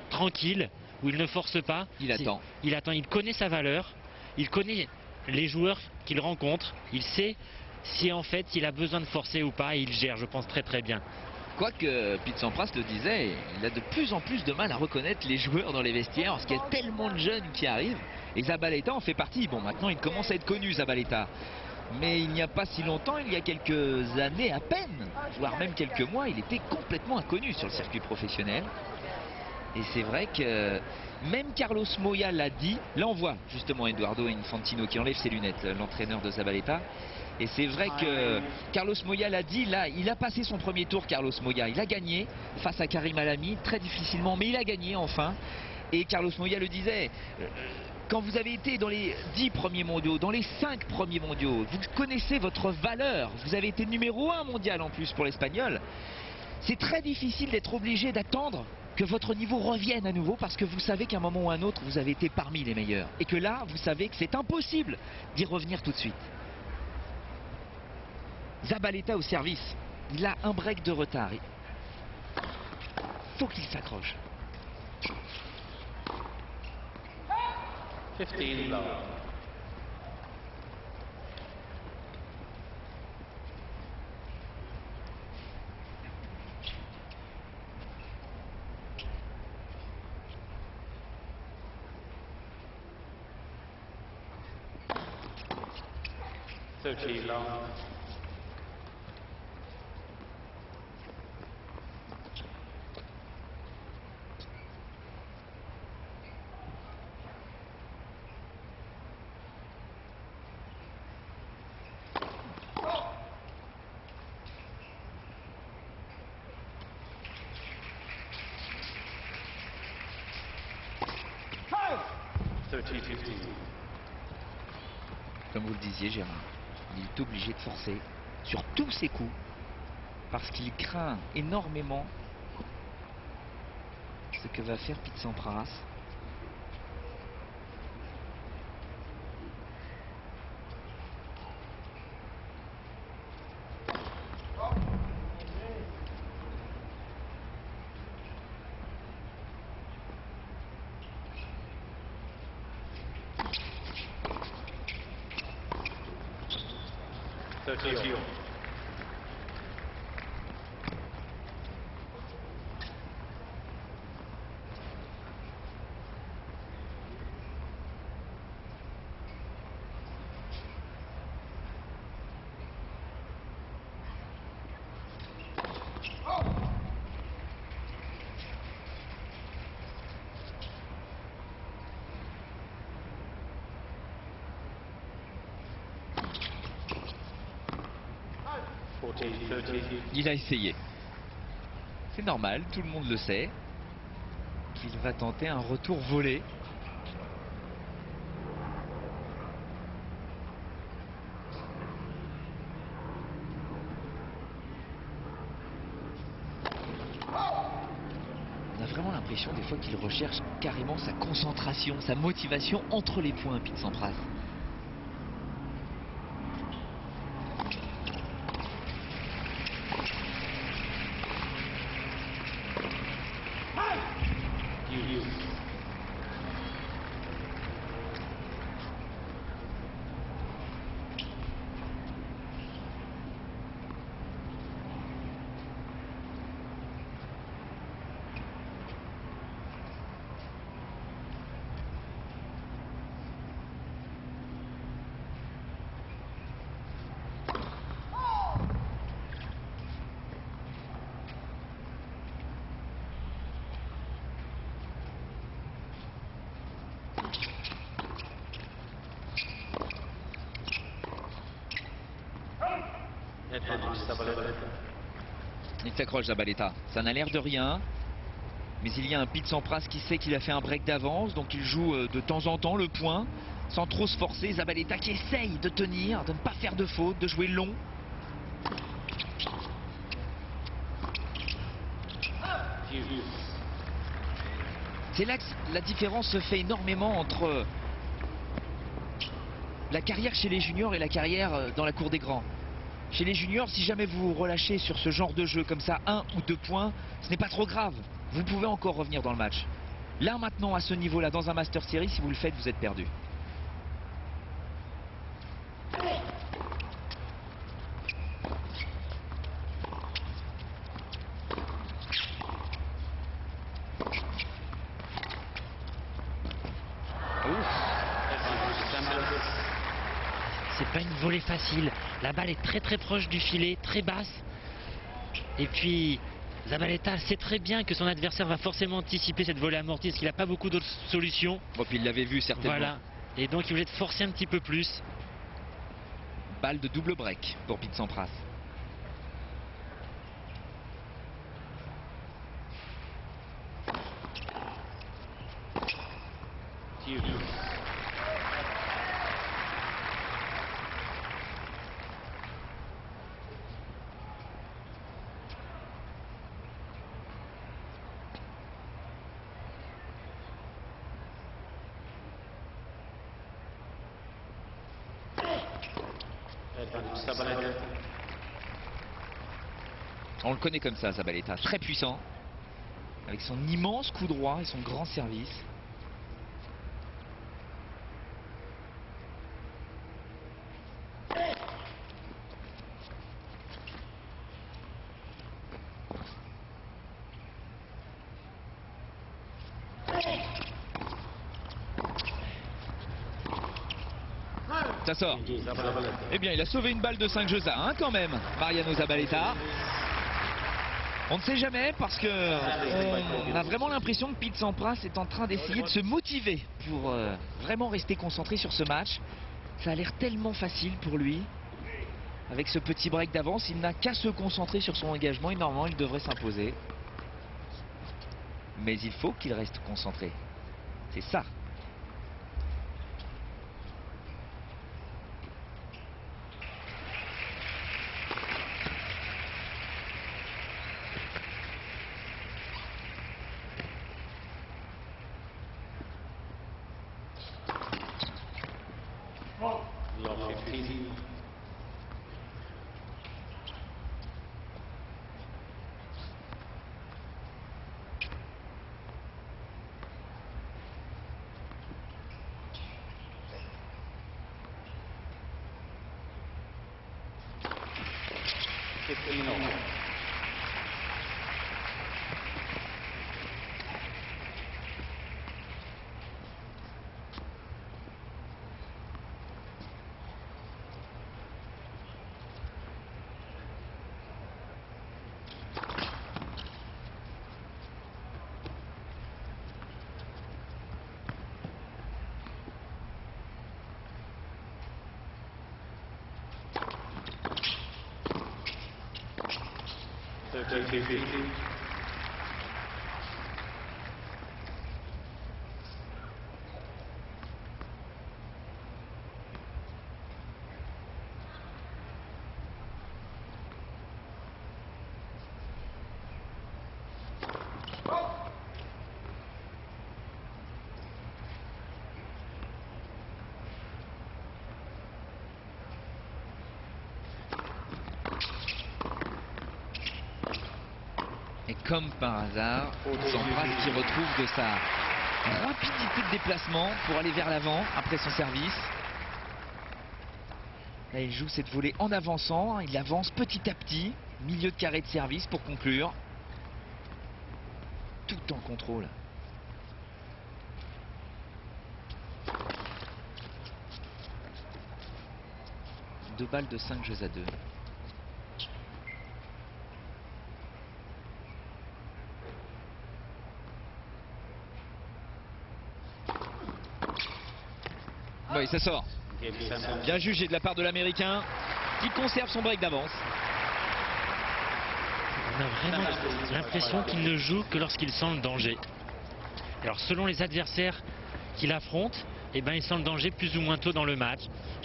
tranquille, où il ne force pas. Il attend. Il attend, il connaît sa valeur, il connaît les joueurs qu'il rencontre, il sait si en fait s'il a besoin de forcer ou pas et il gère, je pense, très très bien. Quoique Pete Sampras le disait, il a de plus en plus de mal à reconnaître les joueurs dans les vestiaires parce qu'il y a tellement de jeunes qui arrivent. Et Zabaleta en fait partie. Bon, maintenant il commence à être connu, Zabaleta. Mais il n'y a pas si longtemps, il y a quelques années à peine, voire même quelques mois, il était complètement inconnu sur le circuit professionnel. Et c'est vrai que même Carlos Moya l'a dit. Là on voit justement Eduardo Infantino qui enlève ses lunettes, l'entraîneur de Zabaleta. Et c'est vrai que Carlos Moya l'a dit, là il a passé son premier tour, Carlos Moya. Il a gagné face à Karim Alami, très difficilement, mais il a gagné enfin. Et Carlos Moya le disait, quand vous avez été dans les 10 premiers mondiaux, dans les 5 premiers mondiaux, vous connaissez votre valeur. Vous avez été numéro 1 mondial en plus pour l'Espagnol. C'est très difficile d'être obligé d'attendre que votre niveau revienne à nouveau parce que vous savez qu'à un moment ou à un autre, vous avez été parmi les meilleurs. Et que là, vous savez que c'est impossible d'y revenir tout de suite. Zabaleta au service. Il a un break de retard. Il faut qu'il s'accroche. 15 love. Long. Comme vous le disiez, Gérard, il est obligé de forcer sur tous ses coups parce qu'il craint énormément ce que va faire Pete Sampras. Il a essayé. C'est normal, tout le monde le sait, qu'il va tenter un retour volé. On a vraiment l'impression des fois qu'il recherche carrément sa concentration, sa motivation entre les points, Pete Sampras. Il s'accroche Zabaleta. Ça n'a l'air de rien. Mais il y a un Pete Sampras qui sait qu'il a fait un break d'avance. Donc il joue de temps en temps le point. Sans trop se forcer. Zabaleta qui essaye de tenir, de ne pas faire de faute, de jouer long. C'est là que la différence se fait énormément entre la carrière chez les juniors et la carrière dans la cour des grands. Chez les juniors, si jamais vous vous relâchez sur ce genre de jeu comme ça, 1 ou 2 points, ce n'est pas trop grave. Vous pouvez encore revenir dans le match. Là maintenant, à ce niveau-là, dans un Master Series, si vous le faites, vous êtes perdu. C'est pas une volée facile. La balle est très très proche du filet, très basse. Et puis Zabaleta sait très bien que son adversaire va forcément anticiper cette volée amortie parce qu'il n'a pas beaucoup d'autres solutions. Bon, puis il l'avait vu certainement. Voilà. Et donc il voulait forcer un petit peu plus. Balle de double break pour Pete Sampras. On le connaît comme ça, Zabaleta, très puissant. avec son immense coup droit et son grand service. Ça sort. Eh bien, il a sauvé une balle de 5 jeux à 1 quand même, Mariano Zabaleta. On ne sait jamais parce que on a vraiment l'impression que Pete Sampras est en train d'essayer de se motiver pour vraiment rester concentré sur ce match. Ça a l'air tellement facile pour lui. Avec ce petit break d'avance, il n'a qu'à se concentrer sur son engagement et normalement il devrait s'imposer. Mais il faut qu'il reste concentré. C'est ça. Love 15. Et comme par hasard, Sampras qui retrouve de sa rapidité de déplacement pour aller vers l'avant après son service. Là, il joue cette volée en avançant. Il avance petit à petit. Milieu de carré de service pour conclure. Tout en contrôle. Deux balles de 5 jeux à 2. Oui, ça sort. Bien jugé de la part de l'Américain qui conserve son break d'avance. On a vraiment l'impression qu'il ne joue que lorsqu'il sent le danger. Alors selon les adversaires qu'il affronte, eh ben, il sent le danger plus ou moins tôt dans le match.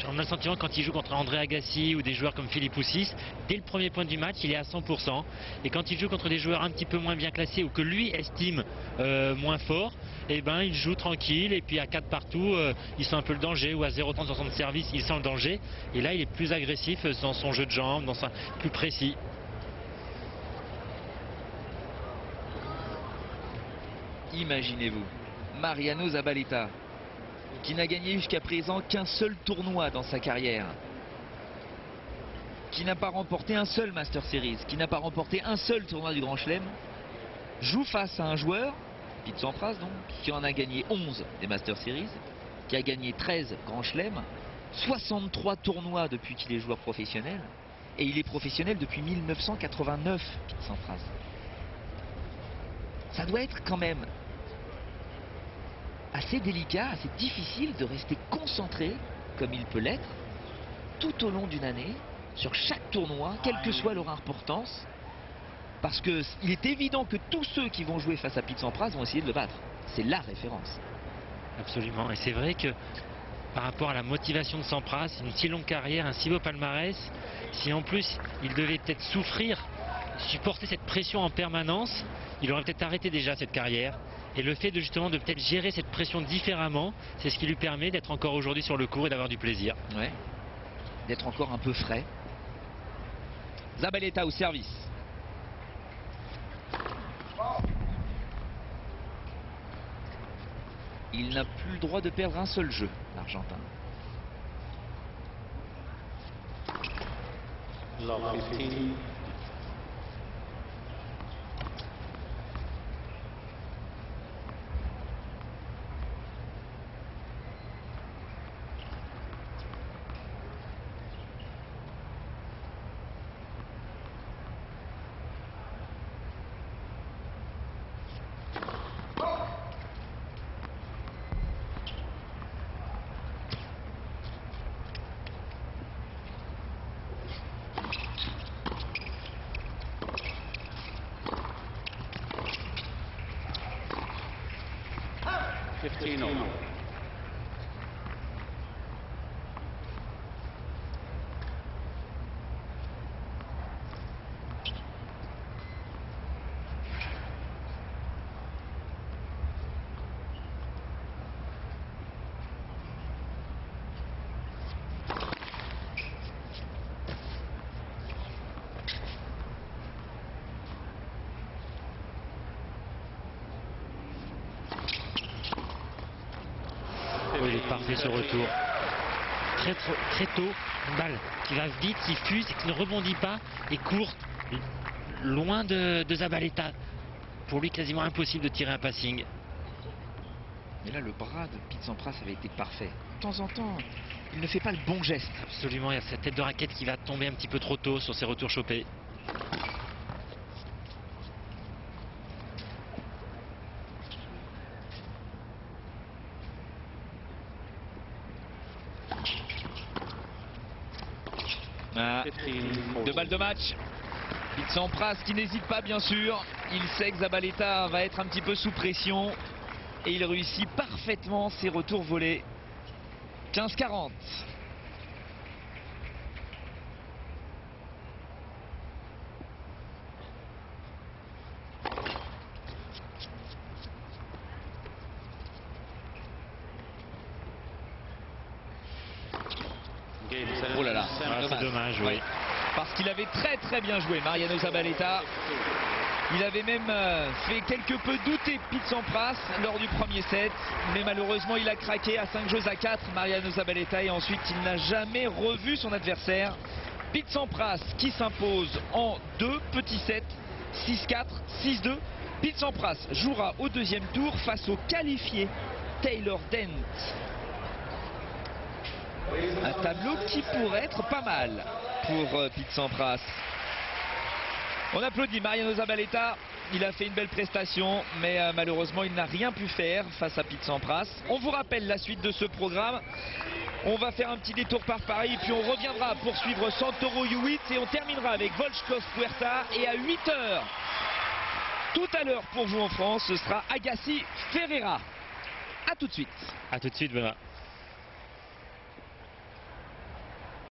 On a le sentiment quand il joue contre André Agassi ou des joueurs comme Philippe Poussis, dès le premier point du match, il est à 100%. Et quand il joue contre des joueurs un petit peu moins bien classés ou que lui estime moins forts, eh ben, il joue tranquille. Et puis à 4 partout, il sent un peu le danger. Ou à 0,30 dans son service, il sent le danger. Et là, il est plus agressif dans son jeu de jambes, plus précis. Imaginez-vous, Mariano Zabaleta, qui n'a gagné jusqu'à présent qu'un seul tournoi dans sa carrière, qui n'a pas remporté un seul Master Series, qui n'a pas remporté un seul tournoi du Grand Chelem, joue face à un joueur, Pete Sampras donc, qui en a gagné 11 des Master Series, qui a gagné 13 Grand Chelem, 63 tournois depuis qu'il est joueur professionnel, et il est professionnel depuis 1989, Pete Sampras. Ça doit être quand même assez délicat, assez difficile de rester concentré, comme il peut l'être, tout au long d'une année, sur chaque tournoi, quelle que soit leur importance, parce que il est évident que tous ceux qui vont jouer face à Pete Sampras vont essayer de le battre. C'est la référence. Absolument, et c'est vrai que par rapport à la motivation de Sampras, une si longue carrière, un si beau palmarès, si en plus il devait peut-être souffrir, supporter cette pression en permanence, il aurait peut-être arrêté déjà cette carrière. Et le fait de justement de peut-être gérer cette pression différemment, c'est ce qui lui permet d'être encore aujourd'hui sur le court et d'avoir du plaisir. Ouais. D'être encore un peu frais. Zabaleta au service. Il n'a plus le droit de perdre un seul jeu, l'Argentin. Love 15. Oui, il est parfait ce retour. Très tôt, une balle qui va vite, qui fuse et qui ne rebondit pas et court loin de Zabaleta. Pour lui, quasiment impossible de tirer un passing. Mais là, le bras de Pete Sampras avait été parfait. De temps en temps, il ne fait pas le bon geste. Absolument, il y a cette tête de raquette qui va tomber un petit peu trop tôt sur ses retours chopés. Ah, 2 balles de match. Pete Sampras qui n'hésite pas bien sûr. Il sait que Zabaleta va être un petit peu sous pression. Et il réussit parfaitement ses retours volés. 15-40. Oh là là, c'est dommage, oui. Parce qu'il avait très bien joué, Mariano Zabaleta. Il avait même fait quelque peu douter Pete Sampras lors du premier set. Mais malheureusement, il a craqué à 5-4, Mariano Zabaleta. Et ensuite, il n'a jamais revu son adversaire. Pete Sampras qui s'impose en 2 petits sets, 6-4, 6-2. Pete Sampras jouera au deuxième tour face au qualifié Taylor Dent. Un tableau qui pourrait être pas mal pour Pete Sampras. On applaudit Mariano Zabaleta. Il a fait une belle prestation, mais malheureusement, il n'a rien pu faire face à Pete Sampras. On vous rappelle la suite de ce programme. On va faire un petit détour par Paris, puis on reviendra pour suivre Santoro Hewitt et on terminera avec Volchkov Puerta. Et à 8h, tout à l'heure pour vous en France, ce sera Agassi Ferreira. A tout de suite. A tout de suite, Benoît.